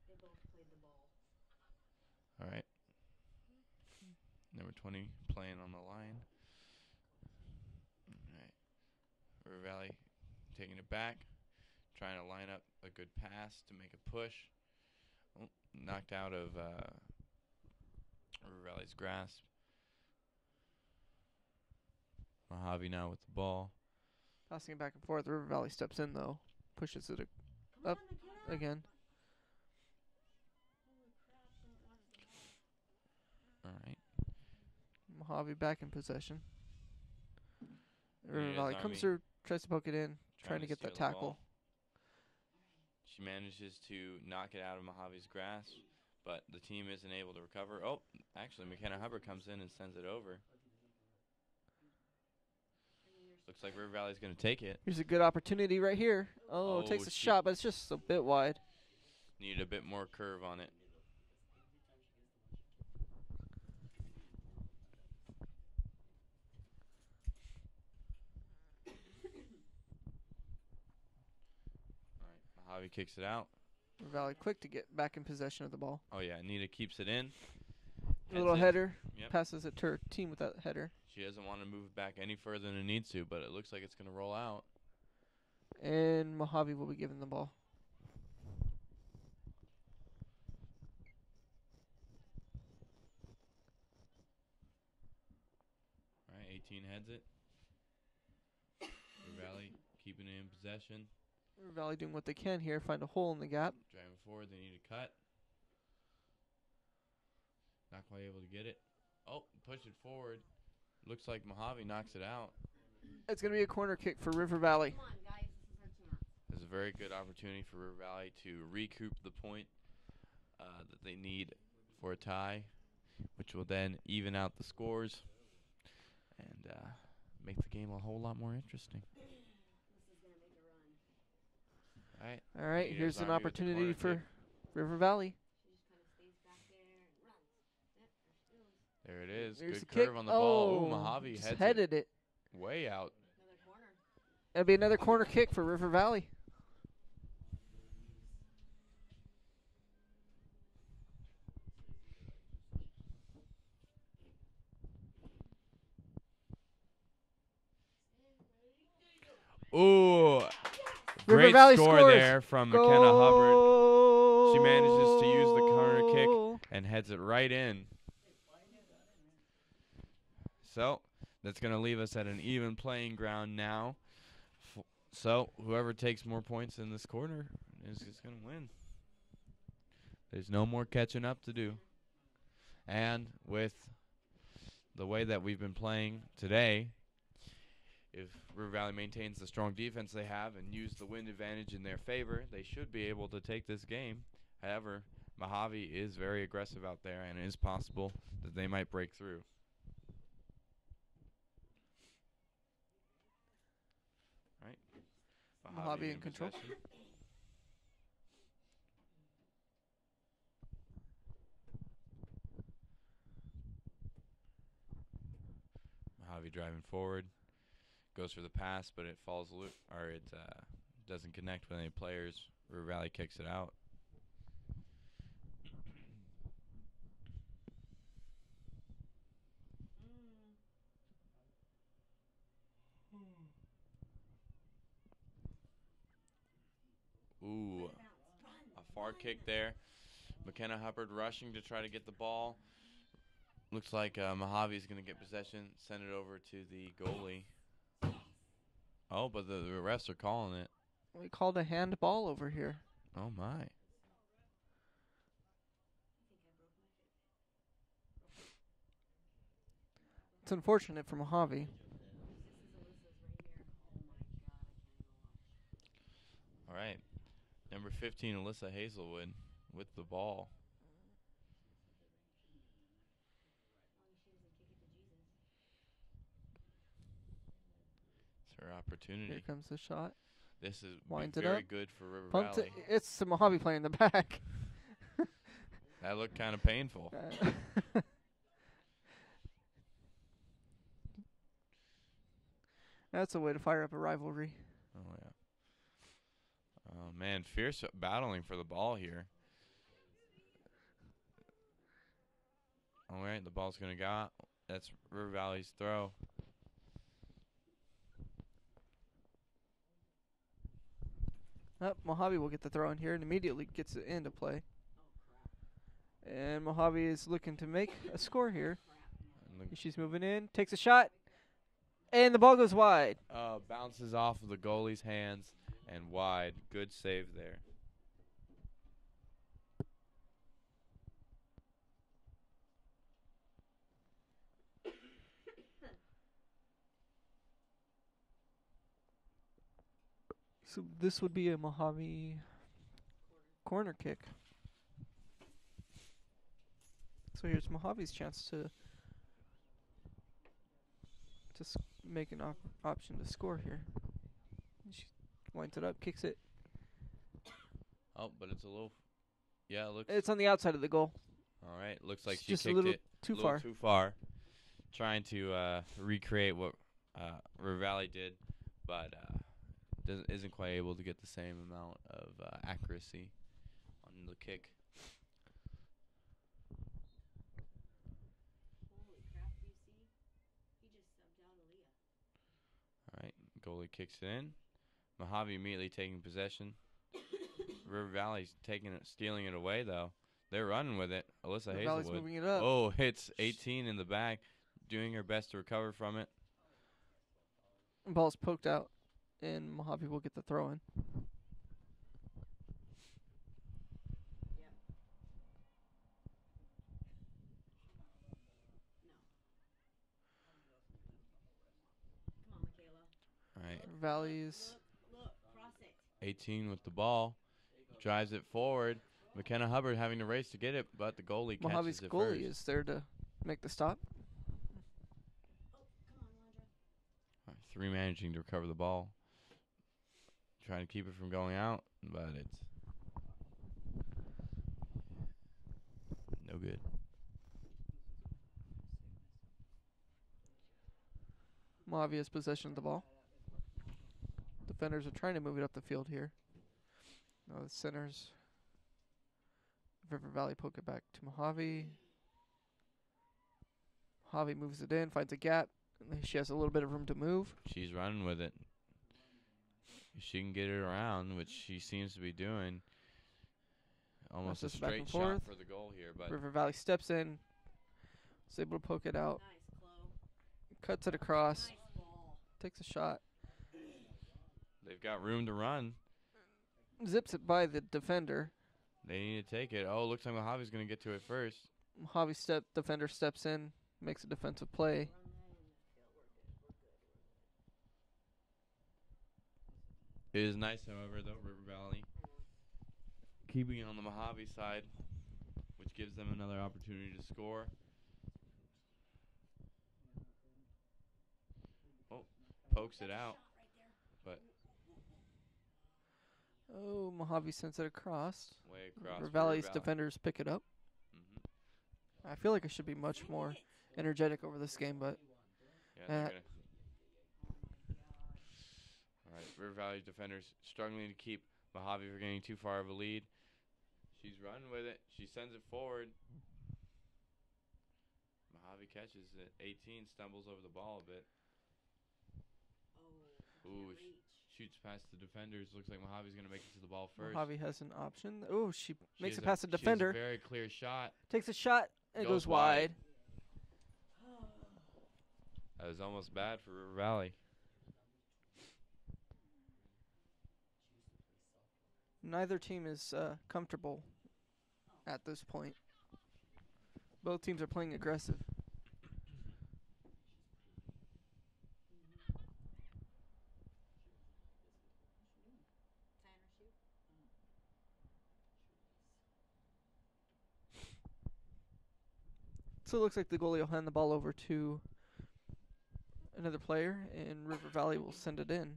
They both played the ball. All right. Number 20 playing on the line. All right. River Valley taking it back, trying to line up a good pass to make a push. Oh, knocked out of River Valley's grasp. Mohave now with the ball. Passing it back and forth. River Valley steps in, though. Pushes it up again. All right. Mohave back in possession. River Here's Valley Army. comes through, tries to poke it in, trying to get that steal the tackle. ball. She manages to knock it out of Mojave's grasp, but the team isn't able to recover. Oh, actually, McKenna Hubbard comes in and sends it over. Looks like River Valley's going to take it. Here's a good opportunity right here. Oh, takes a shot, but it's just a bit wide. Need a bit more curve on it. All right, Mohave kicks it out. River Valley quick to get back in possession of the ball. Oh, yeah, Anita keeps it in. A little header. Yep. Passes it to her team with that header. She doesn't want to move it back any further than it needs to, but it looks like it's going to roll out. And Mohave will be given the ball. All right, 18 heads it. River Valley keeping it in possession. River Valley doing what they can here, find a hole in the gap. Driving forward, they need a cut. Not quite able to get it. Oh, push it forward. Looks like Mohave knocks it out. It's going to be a corner kick for River Valley. Come on, guys. This is our chance. It's a very good opportunity for River Valley to recoup the point that they need for a tie, which will then even out the scores and make the game a whole lot more interesting. This is going to make a run. All right. All right, Here's here's an Army with the opportunity corner for River Valley. She just kind of stays back there and runs. Yep, There there she goes. it is. There's Good the kick. curve on the ball. Ooh, Oh, Mohave just heads headed it. way out. Another corner. That'll be another corner kick for River Valley. Ooh, River great Valley score scores. there from McKenna Hubbard. Goal. She manages to use the corner kick and heads it right in. So that's going to leave us at an even playing ground now. So whoever takes more points in this quarter is just going to win. There's no more catching up to do. And with the way that we've been playing today, if River Valley maintains the strong defense they have and use the wind advantage in their favor, they should be able to take this game. However, Mohave is very aggressive out there, and it is possible that they might break through. All right. Mohave in control. possession. Mohave driving forward. Goes for the pass, but it falls or it doesn't connect with any players. River Valley kicks it out. Ooh, a far kick there. McKenna Hubbard rushing to try to get the ball. Looks like Mohave is going to get possession, send it over to the goalie. Oh, but the refs are calling it. We called a handball over here. Oh, my. It's unfortunate for Mohave. All right. Number 15, Alyssa Hazelwood with the ball. It's her opportunity. Here comes the shot. This is Winds it very up. good for River Pumped Valley. it's the Mohave player in the back. That looked kind of painful. That's a way to fire up a rivalry. Oh, yeah. Oh, man, fierce battling for the ball here. All right, the ball's going to go out. That's River Valley's throw. Mohave will get the throw in here and immediately gets it into play. And Mohave is looking to make a score here. She's moving in, takes a shot. And the ball goes wide. Bounces off of the goalie's hands and wide. Good save there. So this would be a Mohave corner kick. So here's Mojave's chance to make an option to score here. She winds it up, kicks it. Oh, but it's a little. Yeah, it looks. It's on the outside of the goal. All right, looks like It's she just kicked a little it too a little far. too far. Trying to recreate what River Valley did, but isn't quite able to get the same amount of accuracy on the kick. Holy crap, do you see? He just subbed out Aaliyah. All right, goalie kicks it in. Mohave immediately taking possession. River Valley's stealing it away though. They're running with it. Alyssa River Valley's Hazelwood. moving it up. Oh, hits 18 in the back, doing her best to recover from it. Ball's poked out, and Mohave will get the throw in. Come on, Michaela. All right, Valley's Look, cross it. 18 with the ball, drives it forward. McKenna Hubbard having to race to get it, but the goalie catches Mojave's it goalie first. is there to make the stop. Oh, come on, Landra. All right, 3 managing to recover the ball. Trying to keep it from going out, but it's no good. Mohave has possession of the ball. Defenders are trying to move it up the field here. No, the centers. River Valley poke it back to Mohave. Mohave moves it in, finds a gap. She has a little bit of room to move. She's running with it. If she can get it around, which she seems to be doing. Almost a Passes back straight and shot forth. for the goal here, but River Valley steps in. Is able to poke it out. Nice, Chloe. Cuts it across. Nice ball. Takes a shot. they've got room to run. Zips it by the defender. They need to take it. Oh, looks like Mojave's going to get to it first. Mohave defender steps in. Makes a defensive play. It is nice, however, though, River Valley keeping it on the Mohave side, which gives them another opportunity to score. Oh, pokes it out, but Oh, Mohave sends it across. way across. River for Valley's Valley. defenders pick it up. Mhm. I feel like I should be much more energetic over this game, but Yeah, they're gonna. All right, River Valley defenders struggling to keep Mohave from getting too far of a lead. She's running with it. She sends it forward. Mohave catches it. 18 stumbles over the ball a bit. Oh, Ooh, can't reach. shoots past the defenders. Looks like Mojave's going to make it to the ball first. Mohave has an option. Oh, she She makes has it past the she has defender. a very clear shot. Takes a shot and Goes goes wide. That was almost bad for River Valley. Neither team is comfortable at this point. Both teams are playing aggressive. Tanner, shoot. So it looks like the goalie will hand the ball over to another player, and River Valley will send it in.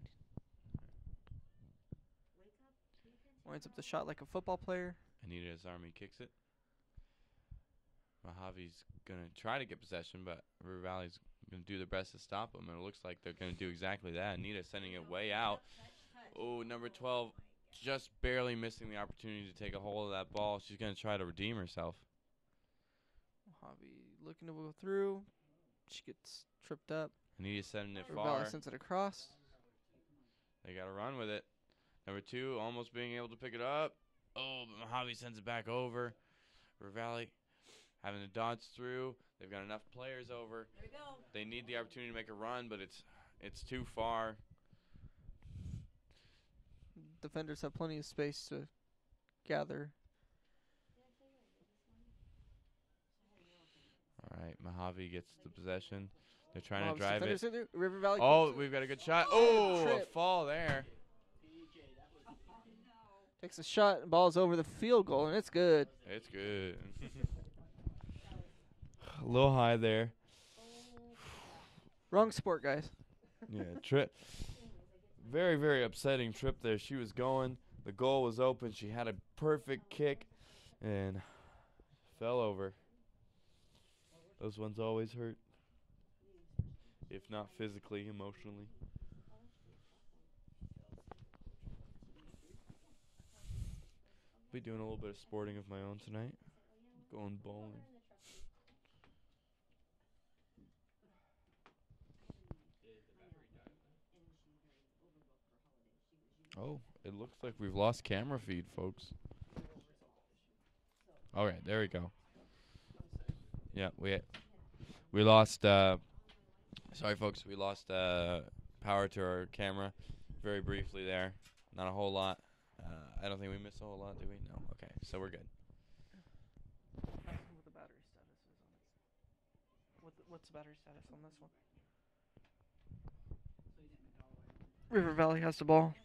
Wake up. Pay attention. Winds up the shot like a football player. Anita Azarmi kicks it. Mojave's going to try to get possession, but River Valley's going to do their best to stop them, and it looks like they're going to do exactly that. Anita sending it way out. Oh, number 12 just barely missing the opportunity to take a hold of that ball. She's going to try to redeem herself. Mohave looking to go through. She gets tripped up. Anita sending it River far. Valley sends it across. They got to run with it. Number 2 almost being able to pick it up. Oh, but Mohave sends it back over. River Valley having to dodge through. They've got enough players over. There we go. They need the opportunity to make a run, but It's too far. Defenders have plenty of space to gather. All right, Mohave gets the possession. They're trying to Mohave's drive it. defenders in there. River Valley. Oh, keeps it. we've got a good shot. Oh, a Trip. fall there. Takes a shot, and ball's over the field goal, and it's good. It's good. A little high there. Wrong sport, guys. Yeah, trip. Very, very upsetting trip there. She was going. The goal was open. She had a perfect kick and fell over. Those ones always hurt. If not physically, emotionally. Be doing a little bit of sporting of my own tonight. Going bowling. Oh, it looks like we've lost camera feed, folks. All right, there we go. Yeah, we lost. Sorry, folks, we lost power to our camera very briefly there. Not a whole lot. I don't think we missed a whole lot, did we? No. Okay, so we're good. What the battery status is on it. What's the battery status on this one? River Valley has the ball.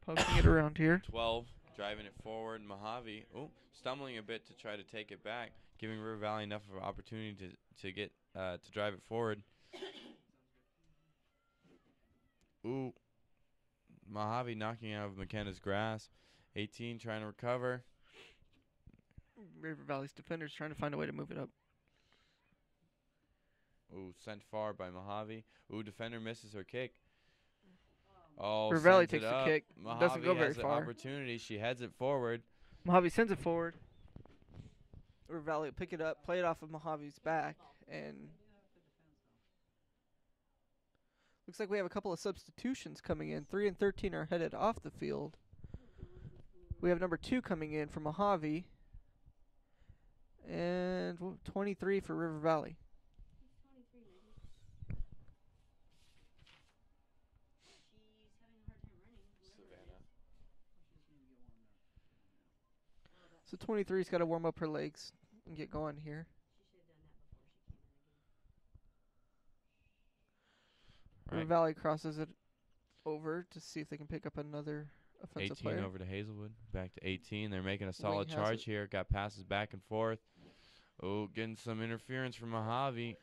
Posting it around here. 12, driving it forward. Mohave, stumbling a bit to try to take it back, giving River Valley enough of an opportunity to get to drive it forward. Ooh, Mohave knocking out of McKenna's grasp. 18 trying to recover. River Valley's defenders trying to find a way to move it up. Ooh, sent far by Mohave. Ooh, defender misses her kick. Oh, River Valley sends it takes the up. kick. Mohave Doesn't go very has an far. opportunity. She heads it forward. Mohave sends it forward. River Valley will pick it up, play it off of Mojave's back, and looks like we have a couple of substitutions coming in. 3 and 13 are headed off the field. We have number 2 coming in for Mohave, and 23 for River Valley. So 23's got to warm up her legs and get going here. River Valley crosses it over to see if they can pick up another offensive 18 player. over to Hazelwood. Back to 18. They're making a solid has charge it. here. Got passes back and forth. Oh, getting some interference from Mohave.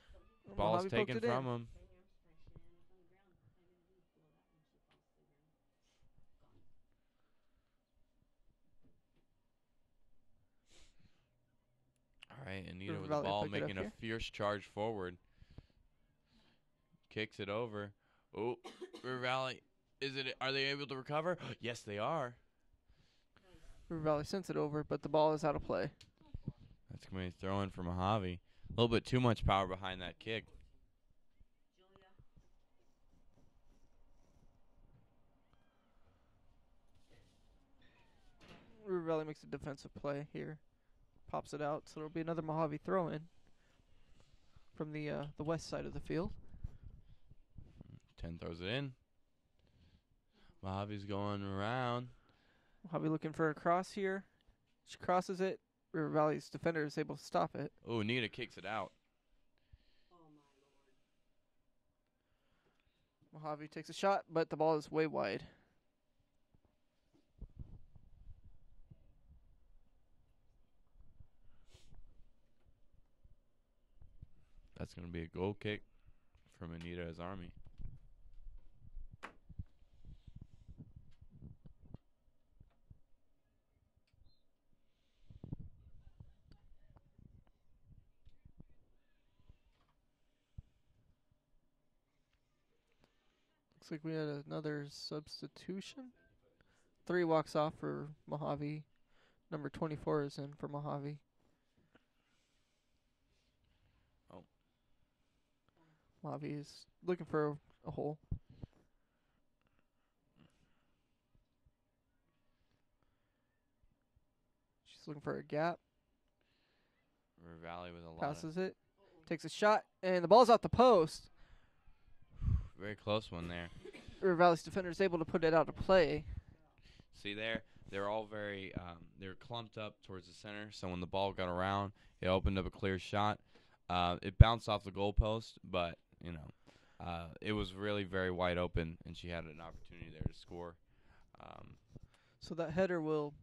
Ball's Mohave taken poked it from in. him. All right, Anita River with the Valley ball pick it up making a here. fierce charge forward. Kicks it over. Oh, River Valley. Are they able to recover? Yes, they are. River Valley sends it over, but the ball is out of play. That's going to be thrown for Mohave. A little bit too much power behind that kick. River Valley makes a defensive play here. Pops it out, so it'll be another Mohave throw-in from the west side of the field. 10 throws it in. Mojave's going around. Mohave looking for a cross here. She crosses it. River Valley's defender is able to stop it. Oh, Anita kicks it out. Mohave takes a shot, but the ball is way wide. That's going to be a goal kick from Anita's Army. Looks like we had another substitution. 3 walks off for Mohave. Number 24 is in for Mohave. Oh. Mohave is looking for a hole. She's looking for a gap. River Valley with a lot Passes it. Takes a shot, and the ball's off the post. very close one there. River Valley's defender is able to put it out of play. See there, they're all very, they're clumped up towards the center. So when the ball got around, it opened up a clear shot. It bounced off the goalpost, but you know, it was really very wide open, and she had an opportunity there to score. So that header will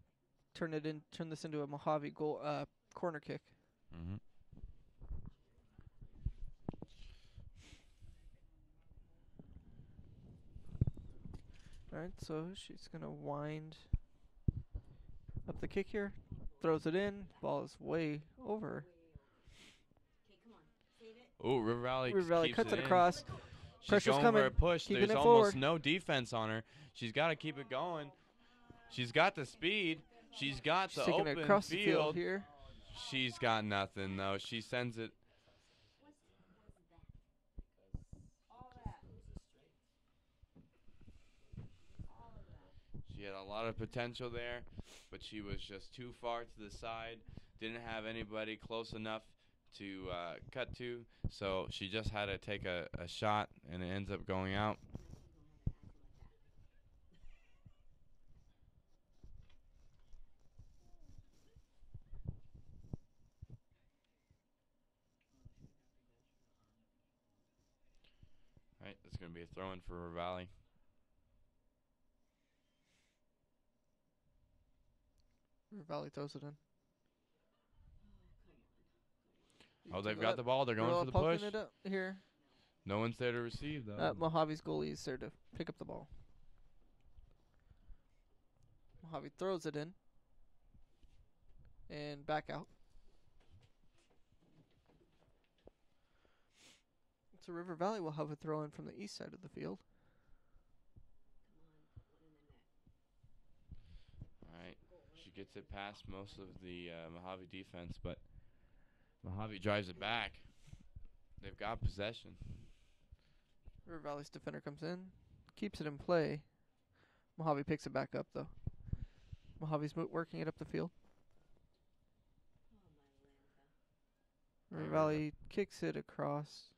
turn this into a Mohave goal corner kick. Mm-hmm. All right, so she's gonna wind up the kick here, throws it in. Ball is way over. Okay, come on. Save it. Oh, River Valley keeps cuts it in. across. She's Pressure's going coming. for a push. Keeping There's it almost forward. no defense on her. She's got to keep it going. She's got the speed. She's got She's the taking it open across the field field. here. She's got nothing, though. She sends it. She had a lot of potential there, but she was just too far to the side. Didn't have anybody close enough to cut to, so she just had to take a shot, and it ends up going out. All right, that's going to be a throw-in for River Valley. River Valley throws it in. Oh, they've got the ball. They're going for the poking push. it up here. No one's there to receive, though. Mojave's goalie is there to pick up the ball. Mohave throws it in. And back out. So River Valley will have a throw in from the east side of the field. All right. She gets it past most of the Mohave defense, but Mohave drives it back. They've got possession. River Valley's defender comes in, keeps it in play. Mohave picks it back up, though. Mojave's working it up the field. River Valley kicks it across.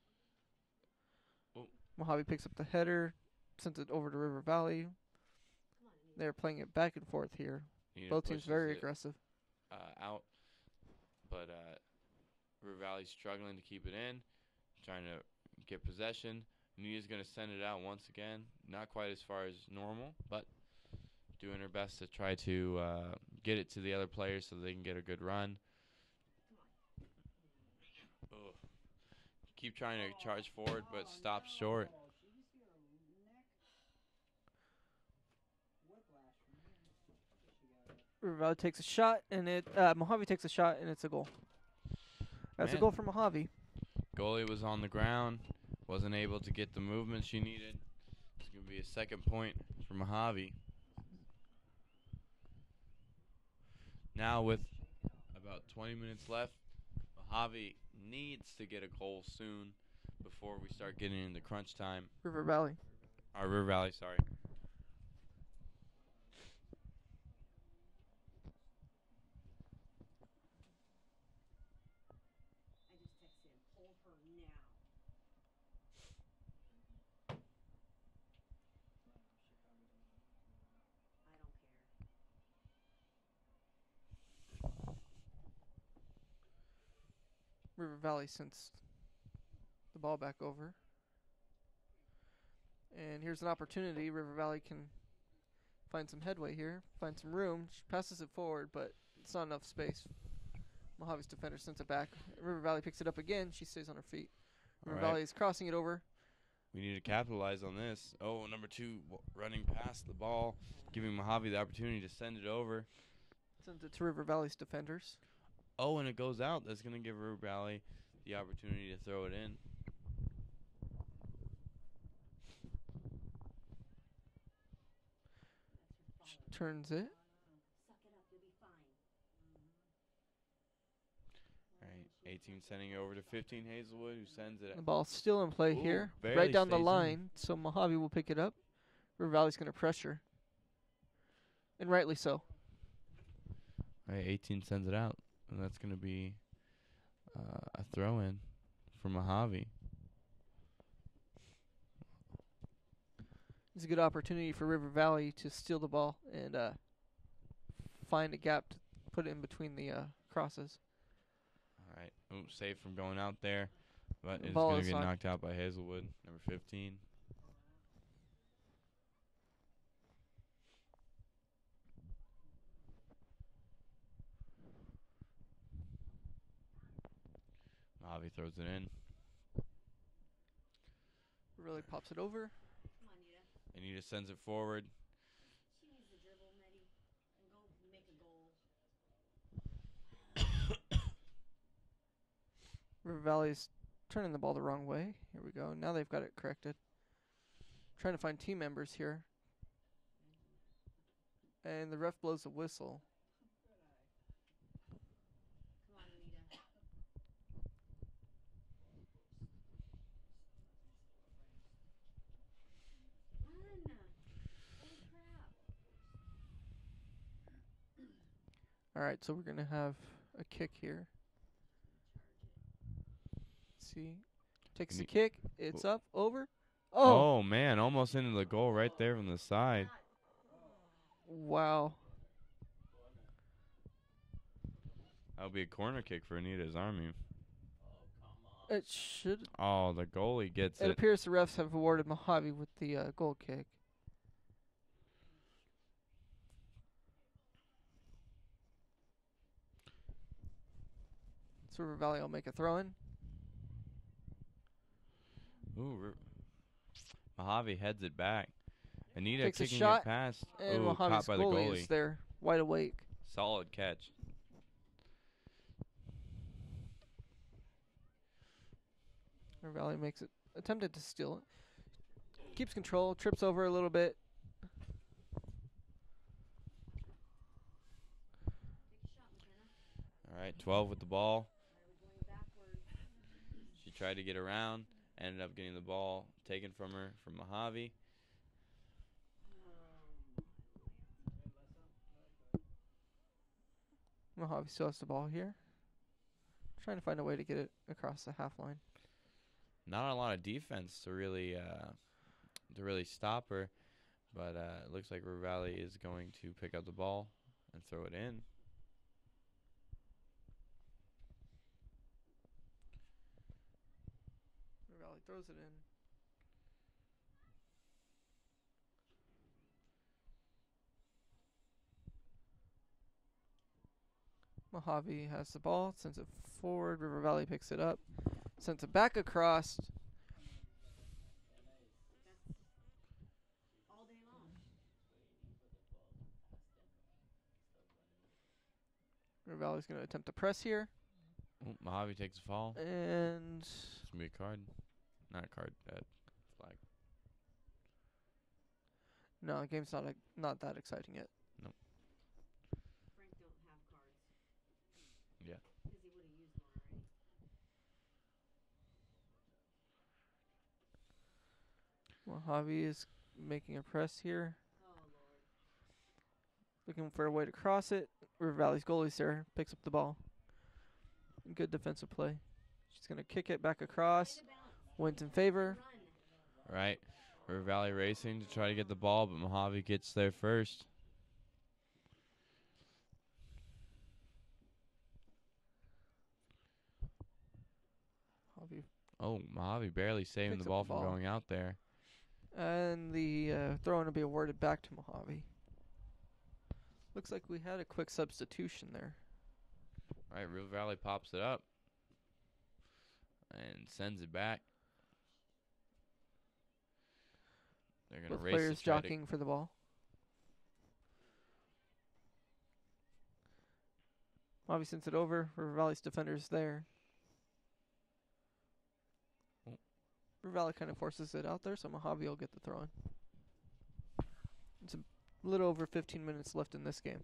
Oh. Mohave picks up the header, sends it over to River Valley. They're playing it back and forth here. Both teams very aggressive. Out, but River Valley's struggling to keep it in, trying to get possession. Nia's going to send it out once again. Not quite as far as normal, but doing her best to try to get it to the other players so they can get a good run. Ugh. Keep trying to charge forward, but stops short. River Valley takes a shot, and Mohave takes a shot, and it's a goal. That's a Man. goal for Mohave. Goalie was on the ground, wasn't able to get the movement she needed. It's going to be a second point for Mohave. Now with about 20 minutes left, Mohave needs to get a goal soon before we start getting into crunch time. River Valley. River Valley, sorry. I just texted him. Hold her now. I don't care. River Valley sends the ball back over. And here's an opportunity. River Valley can find some headway here, find some room. She passes it forward, but it's not enough space. Mojave's defender sends it back. River Valley picks it up again. She stays on her feet. River Valley is crossing it over. We need to capitalize on this. Oh, number 2 running past the ball, giving Mohave the opportunity to send it over. Sends it to River Valley's defenders. Oh, and it goes out. That's going to give River Valley the opportunity to throw it in. She turns it. Suck it up. You'll be fine. All right, 18 sending it over to 15 Hazelwood, who sends it. The ball's still in play Ooh, here. barely Right down the stays in. line. So Mohave will pick it up. River Valley's going to pressure. And rightly so. All right, 18 sends it out. And that's going to be a throw-in for Mohave. It's a good opportunity for River Valley to steal the ball and find a gap to put it in between the crosses. All right. Ooh, safe from going out there, but The it's ball going to is get on. knocked out by Hazelwood, number 15. Mohave throws it in. Really pops it over. Come on, Nita. Anita sends it forward. She needs to dribble, Nettie, and go make a goal. River Valley's turning the ball the wrong way. Here we go. Now they've got it corrected. Trying to find team members here. And the ref blows a whistle. Come on, Anita. Run! Holy crap! All right, so we're going to have a kick here. Let's see. Takes the kick. It's up, over. Oh! Oh, man, almost into the goal right there from the side. Wow. That'll be a corner kick for Anita's Army. It should. Oh, the goalie gets It it. appears the refs have awarded Mohave with the goal kick. So River Valley will make a throw in. Ooh, Mohave heads it back. Anita Takes a kicking shot, it past. And Ooh, caught Mohave's by the goalie goalie. is there, wide awake. Solid catch. River Valley makes it, attempted to steal it. Keeps control, trips over a little bit. Take a shot, McKenna. All right, 12 with the ball. Why are we going backwards? She tried to get around, ended up getting the ball taken from her from Mohave. Mohave still has the ball here. Trying to find a way to get it across the half line. Not a lot of defense to really stop her, but it looks like River Valley is going to pick up the ball and throw it in. River Valley throws it in. Mohave has the ball, sends it forward. River Valley picks it up, sends it back across. All day long. River Valley's going to attempt to press here. Ooh, Mohave takes a fall. And It's going to be a card. Not a card, flag. no, the game's not that exciting yet. Frank don't have cards. Yeah. Because he would have used one already. Mohave is making a press here, Oh, Lord. looking for a way to cross it. River Valley's goalie's there, picks up the ball. Good defensive play. She's going to kick it back across. Play the balance. Wins in favor. Run. All right. River Valley racing to try to get the ball, but Mohave gets there first. Mohave. Oh, Mohave barely saving Picks the up ball the from ball. going out there. And the throw-in will be awarded back to Mohave. Looks like we had a quick substitution there. All right, River Valley pops it up and sends it back. They're going to Both race players to try to jockeying for the ball. Mohave sends it over. River Valley's defender's there. Oh. River Valley kind of forces it out there, so Mohave will get the throw-in. It's a little over 15 minutes left in this game.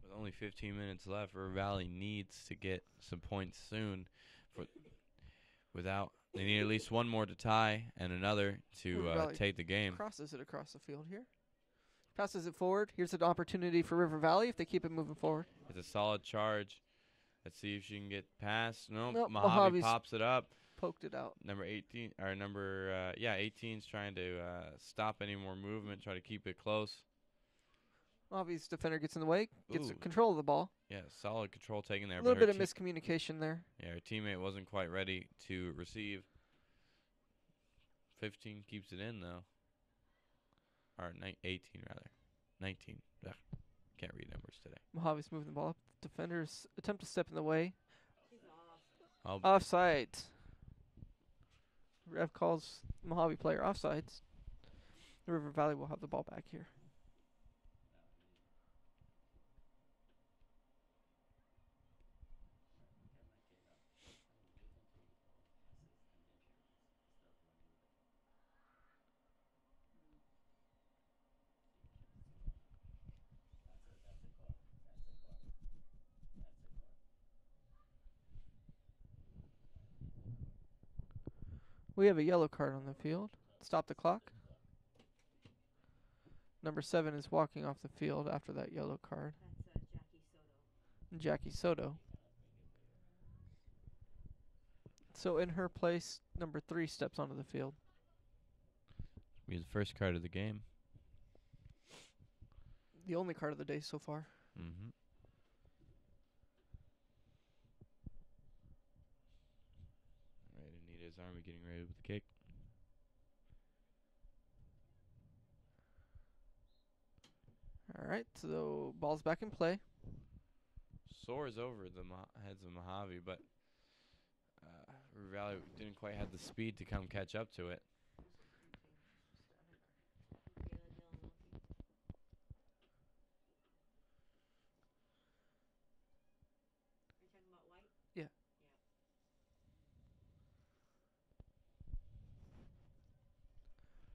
With only 15 minutes left, River Valley needs to get some points soon. They need at least one more to tie and another to River Valley take the game. Crosses it across the field here. Passes it forward. Here's an opportunity for River Valley if they keep it moving forward. It's a solid charge Let's see if she can get past. Nope. Nope, Mohave Mojave's pops it up. poked it out. Number 18 or number 18's trying to stop any more movement, try to keep it close. Mojave's defender gets in the way, gets Ooh. control of the ball. Yeah, solid control taken there. A but little her bit of te- miscommunication there. Yeah, her teammate wasn't quite ready to receive. 15 keeps it in though. Or 18 rather. 19. Ugh, can't read numbers today. Mojave's moving the ball up. Defenders attempt to step in the way. She's off. Offside. Ref calls Mohave player offsides. River Valley will have the ball back here. We have a yellow card on the field. Stop the clock. Number 7 is walking off the field after that yellow card. That's Jackie Jackie Soto. Soto. So in her place, number 3 steps onto the field. Be the first card of the game. The only card of the day so far. Mm-hmm. Right, Anita's Army getting ready with the kick. All right, so ball's back in play. Soars over the heads of Mohave, but River Valley didn't quite have the speed to come catch up to it.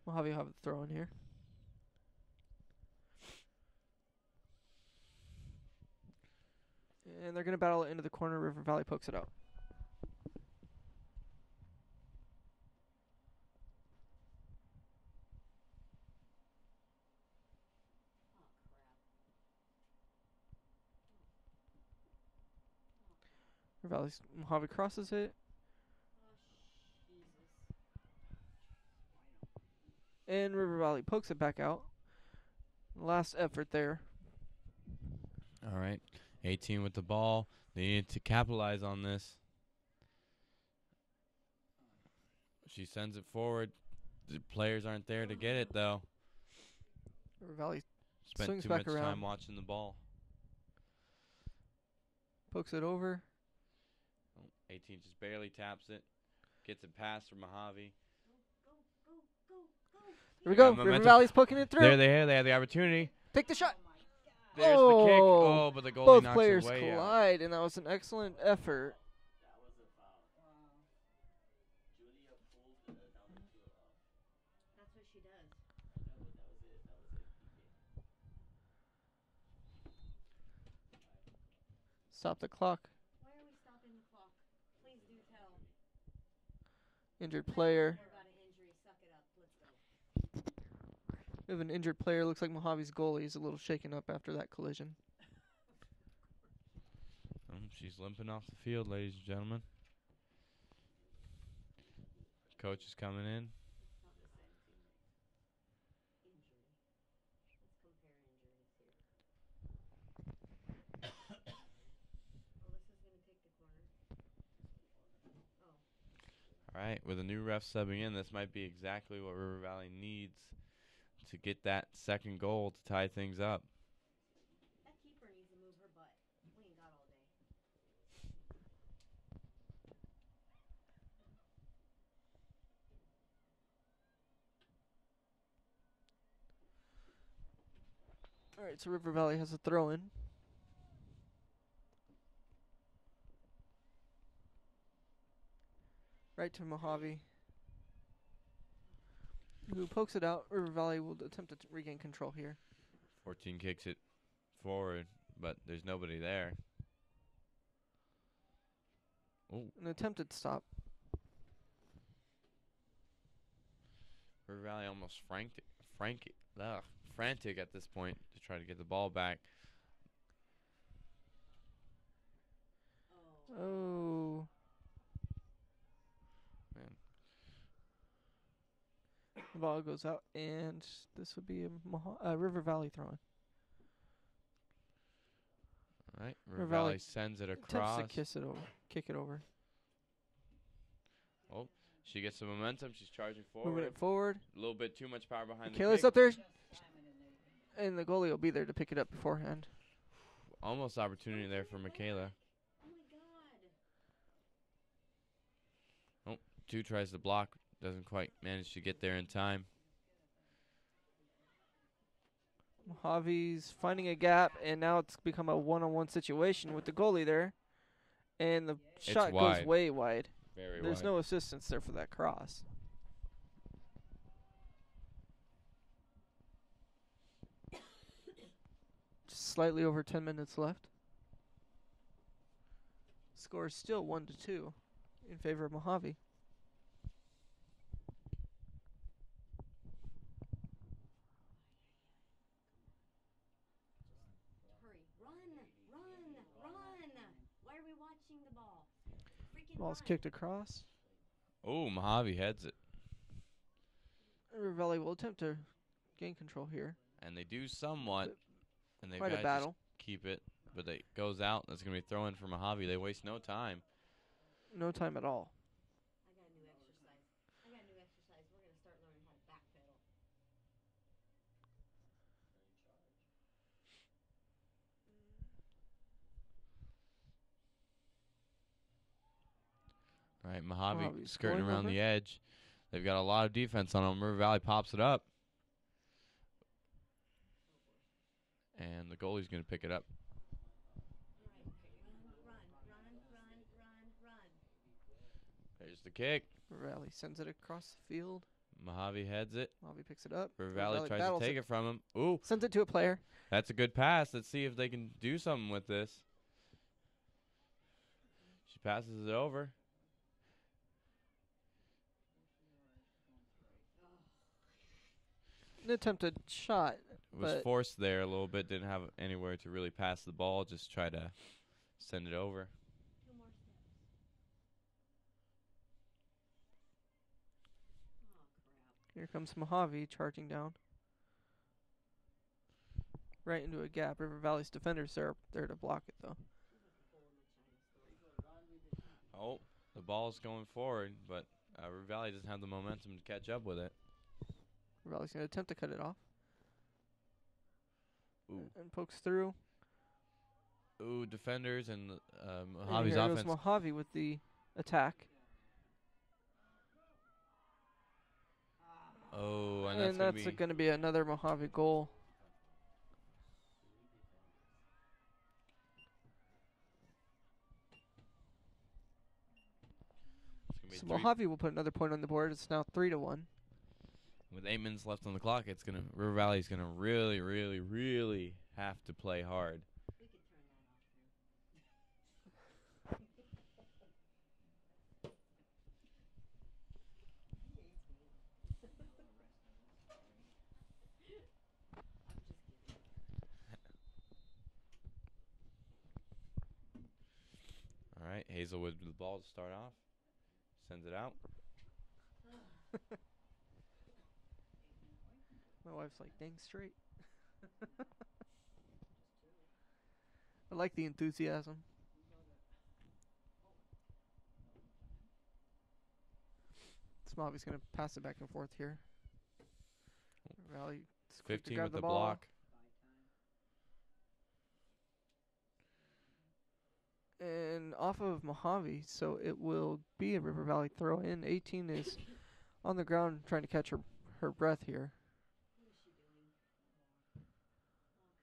Mohave will have the throw in here. And they're going to battle it into the corner. River Valley pokes it out. River Valley's Mohave crosses it. And River Valley pokes it back out. Last effort there. All right. 18 with the ball. They needed to capitalize on this. She sends it forward. The players aren't there to get it, though. River Valley Spent swings too back much around. time watching the ball. Pokes it over. 18 just barely taps it. Gets it past for Mohave. Here we go. Yeah, River momentum. Valley's poking it through. They have the opportunity. Take the shot. There's the kick. Oh, Oh, but the goalie both knocks players it way out. collide, and that was an excellent effort. That's what she does. Stop the clock. Why are we stopping the clock? Please do tell. Injured player. More about an injury. Suck it up. Let's go. We have an injured player. Looks like Mojave's goalie is a little shaken up after that collision. She's limping off the field, ladies and gentlemen. Coach is coming in. Not the same teammate. Injury. Let's compare injuries here. Alyssa's going to take the corner. Oh. All right, with a new ref subbing in, this might be exactly what River Valley needs to get that second goal to tie things up. That keeper needs to move her butt. We ain't got all day. All right, so River Valley has a throw in. Right to Mohave, who pokes it out. River Valley will attempt to regain control here. 14 kicks it forward, but there's nobody there. Oh, An attempted stop. River Valley almost frantic at this point to try to get the ball back. Oh, Oh. Man. The ball goes out, and this would be a River Valley throw-in. All right. River River Valley Valley sends it Attempts across. to kick it over. Oh, she gets some momentum. She's charging Moving forward. it forward. A little bit too much power behind the Michaela's kick. up there. And the goalie will be there to pick it up beforehand. Almost opportunity there for Michaela. Oh my god. Oh, 2 tries to block. Doesn't quite manage to get there in time. Mojave's finding a gap, and now it's become a one-on-one situation with the goalie there. And the shot goes wide. way wide. Very There's wide. no assistance there for that cross. Just slightly over 10 minutes left. Score is still 1-2 in favor of Mohave. Hurry. Run. Why are we watching the ball? Freaking Ball's run. kicked across. Oh, Mohave heads it. River Valley will attempt to gain control here. And they do somewhat. And they've Quite got a to battle. just keep it. But it goes out. That's going to be throw in for Mohave. They waste no time. No time at all. I got a new exercise. We're going to start learning how to backpedal. All right, Mohave Mojave's skirting going around over. the edge. They've got a lot of defense on them. River Valley pops it up. And the goalie's going to pick it up. Run. There's the kick. River Valley sends it across the field. Mohave heads it. Mohave picks it up. River Valley tries to battles take it from him. Ooh, Sends it to a player. that's a good pass. Let's see if they can do something with this. She passes it over. An attempted shot. Was But- forced there a little bit. Didn't have anywhere to really pass the ball. Just try to send it over. 2 more steps. Oh, crap. Here comes Mohave charging down. Right into a gap. River Valley's defenders are there to block it, though. Oh, the ball's going forward, but River Valley doesn't have the momentum to catch up with it. River Valley's going to attempt to cut it off. Ooh. And pokes through. Ooh, defenders and And Mojave's here offense. goes Mohave with the attack. Oh, and And that's that's going to going to be another Mohave goal. be So three. Mohave will put another point on the board. It's now 3-1. With 8 minutes left on the clock, it's gonna River Valley's gonna really, really, really have to play hard. We could turn that off now. I'm just kidding. All right, Hazelwood with the ball to start off. Sends it out. My wife's like, dang straight. I like the enthusiasm. Smovy's going to pass it back and forth here. Rally, it's quick to 15 grab with the the ball. block. And off of Mohave, so it will be a River Valley throw in. 18 is on the ground trying to catch her breath here. What is she doing? Oh,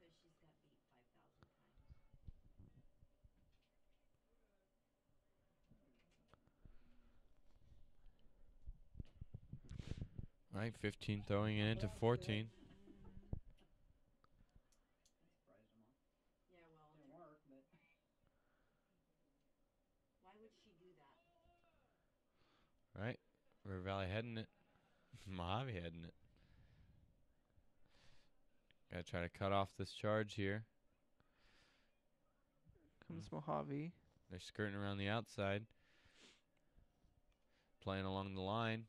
'cause she's got beat 5,000 times. All right, 15 throwing it into 14. Yeah, well. Why would she do that? All right, River Valley heading it. Mohave heading it. Gotta try to cut off this charge here. Comes Mohave. They're skirting around the outside. Playing along the line.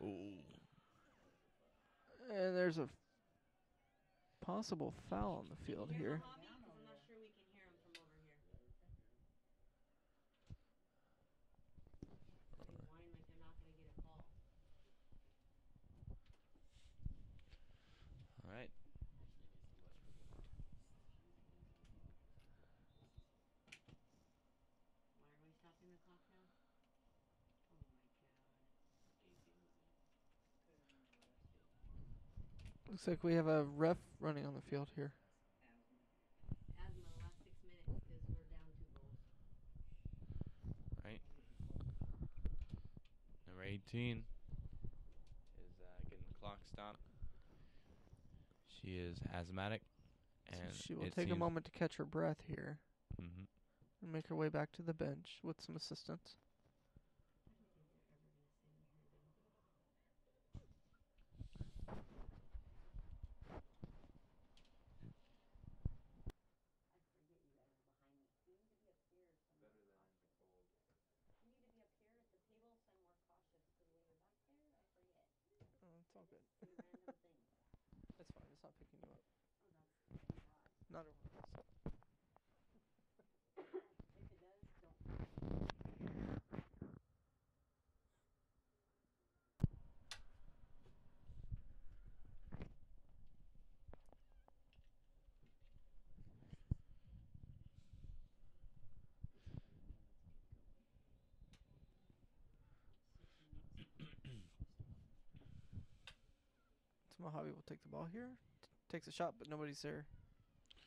Ooh. And there's a possible foul on the field here. I'm not sure we can hear him from over here. They whine like they're not going to get a call. All right. Why are we stopping the clock now? Oh my god. Looks like we have a ref running on the field here. Asthma the last 6 minutes because we're down 2 goals. Right. Number 18 is getting the clock stopped. She is asthmatic, and So she will take a moment to catch her breath here and make her way back to the bench with some assistance. Oh, it's all good. That's fine. It's not picking you up. Not at all. So Mohave will take the ball here. Takes a shot, but nobody's there.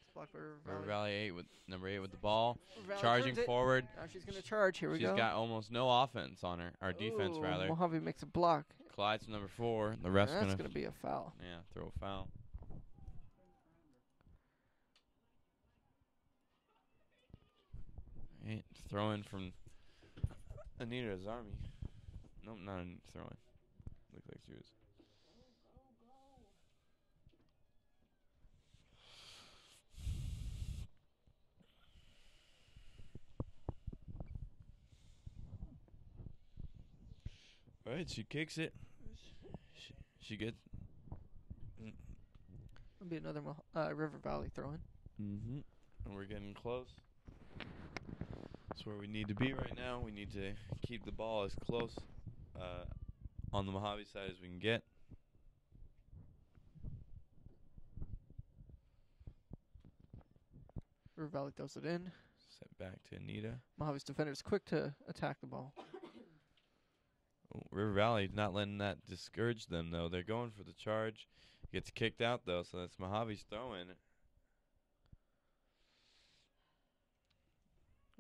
It's blocked by River River Valley. Valley 8 with number 8 with the ball. River Valley Charging turns it. forward. Now she's going to charge. Here we go. She's got almost no offense on her. Or defense, Ooh, rather. Mohave makes a block. Clyde's number 4. The ref's That's going going to be a foul. Yeah, throw a foul. Right, throw in from Anita Zarmi. Nope, not a throw in. Looks like she was. All right, she kicks it. She gets. It'll be another River Valley throw-in. And we're getting close. That's where we need to be right now. We need to keep the ball as close on the Mohave side as we can get. River Valley throws it in. Set back to Anita. Mojave's defender's quick to attack the ball. Oh, River Valley not letting that discourage them, though. They're going for the charge. Gets kicked out, though, so that's Mojave's throwing.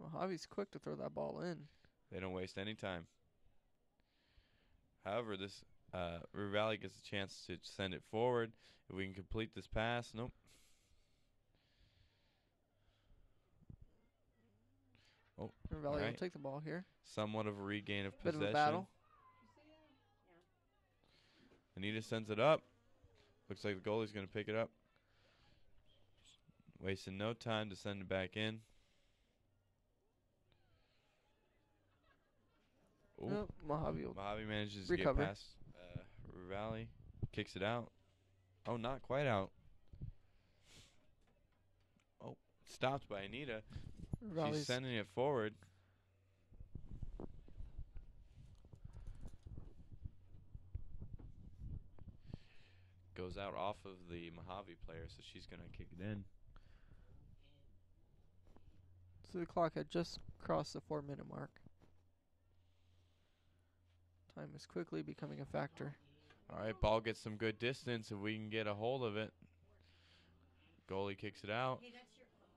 Mojave's quick to throw that ball in. They don't waste any time. However, this River Valley gets a chance to send it forward. If we can complete this pass, nope. Oh, River Valley will right. take the ball here. Somewhat of a regain of Bit possession. of a battle. Anita sends it up. Looks like the goalie's going to pick it up. Wasting no time to send it back in. Ooh. Nope, Mohave will Mohave manages recover. to get past River Valley. Kicks it out. Oh, not quite out. Oh, stopped by Anita. She's sending it forward. Goes out off of the Mohave player, so she's going to kick it in. So the clock had just crossed the 4-minute mark. Time is quickly becoming a factor. All right, ball gets some good distance if we can get a hold of it. Goalie kicks it out.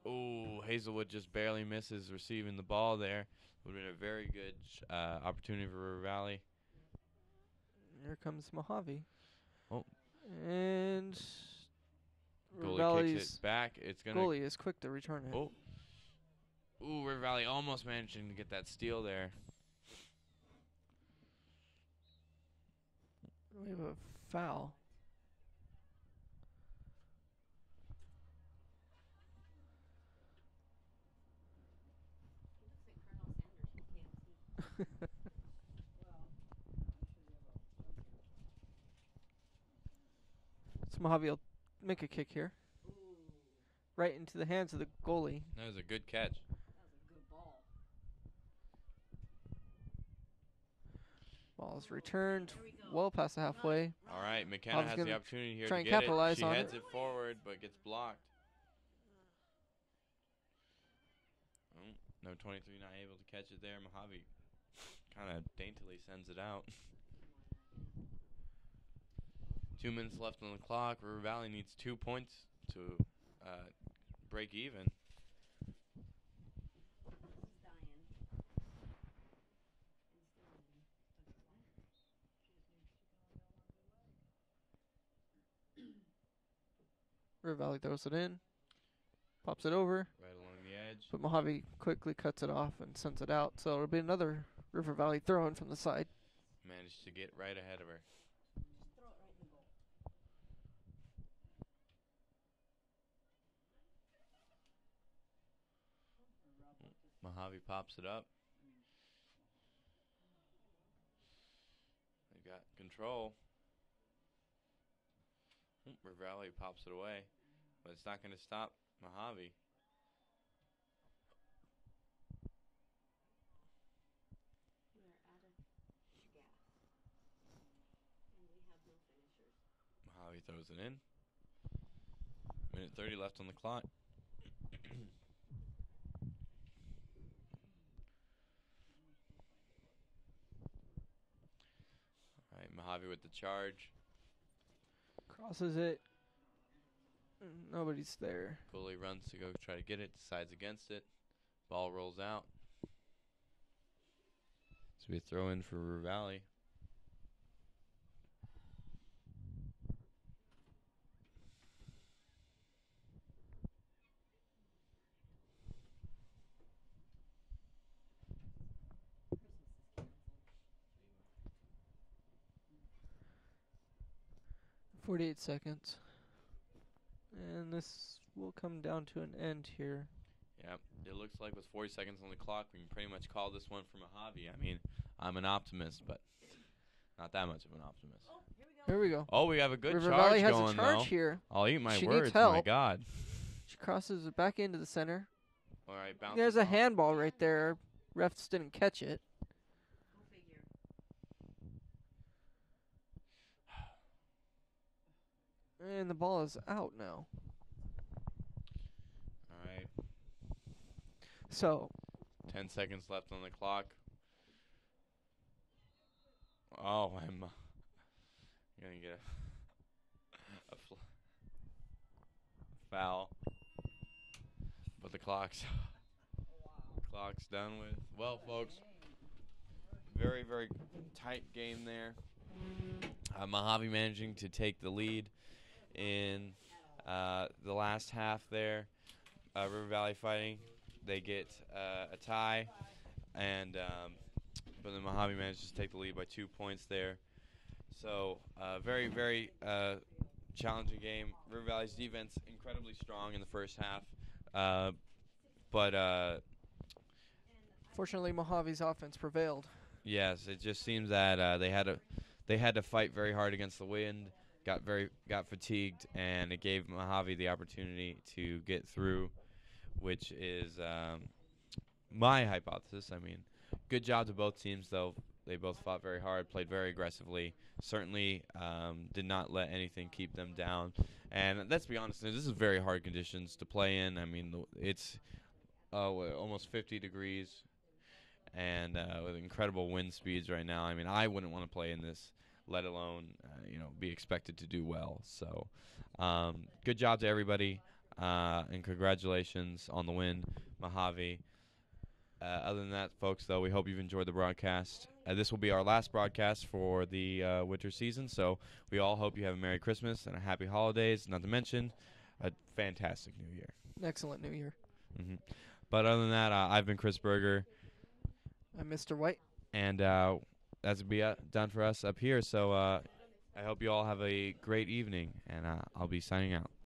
Ooh, Hazelwood just barely misses receiving the ball there. Would have been a very good opportunity for River Valley. Here comes Mohave. Oh. And River Goalie Valley's kicks it back. It's gonna. goalie is quick to return it. Oh. Ooh, River Valley almost managing to get that steal there. We have a foul. So Mojave will make a kick here. Right into the hands of the goalie. That was a good catch. That was a good ball. Ball is returned Here we go. well past the halfway. All right, McKenna Mojave's has gonna the opportunity here try to and get capitalize it. She on heads it. it forward, but gets blocked. No 23 not able to catch it there. Mohave kind of daintily sends it out. 2 minutes left on the clock. River Valley needs 2 points to break even. River Valley throws it in. Pops it over. Right along the edge. But Mojave quickly cuts it off and sends it out. So it'll be another River Valley throw in from the side. Managed to get right ahead of her. Throw it right in the goal. Mohave pops it up. They got control. River Valley pops it away, but it's not going to stop Mohave. We're out of gas. And we have no finishers. Mohave throws it in. Minute 30 left on the clock. All right, Mohave with the charge. Crosses it. Nobody's there. Goalie runs to go try to get it, decides against it. Ball rolls out. So we throw in for River Valley. Christmas is canceled. 48 seconds. And this will come down to an end here. Yep, it looks like with 40 seconds on the clock, we can pretty much call this one for Mohave. I mean, I'm an optimist, but not that much of an optimist. Oh, here we go. Here we go. Oh, we have a good River charge Valley has going, a charge though. here. I'll eat my She words, needs help. my God. She crosses it back into the center. All right, bounce. There's a handball right there. Refs didn't catch it. Go figure. And the ball is out now. All right, So, 10 seconds left on the clock. Oh, I'm going to get a foul. But the clock's done with. Well, folks, very, very tight game there. Mohave managing to take the lead in the last half there. River Valley fighting. They get a tie, and but then Mohave manages to take the lead by 2 points there. So very, very challenging game. River Valley's defense incredibly strong in the first half, but fortunately, Mojave's offense prevailed. yes, it just seems that they had to fight very hard against the wind. Got fatigued, and it gave Mohave the opportunity to get through, which is my hypothesis. I mean, good job to both teams, though. They both fought very hard, played very aggressively. Certainly did not let anything keep them down. And let's be honest, this is very hard conditions to play in. I mean, it's almost 50 degrees and with incredible wind speeds right now. I mean, I wouldn't want to play in this, let alone be expected to do well. So good job to everybody, and congratulations on the win, Mohave. Other than that, folks, though, we hope you've enjoyed the broadcast. This will be our last broadcast for the winter season, so we all hope you have a Merry Christmas and a Happy Holidays, not to mention a fantastic New Year. An excellent New Year. But other than that, I've been Chris Berger. I'm Mr. White. And that's be done for us up here. So I hope you all have a great evening, and I'll be signing out.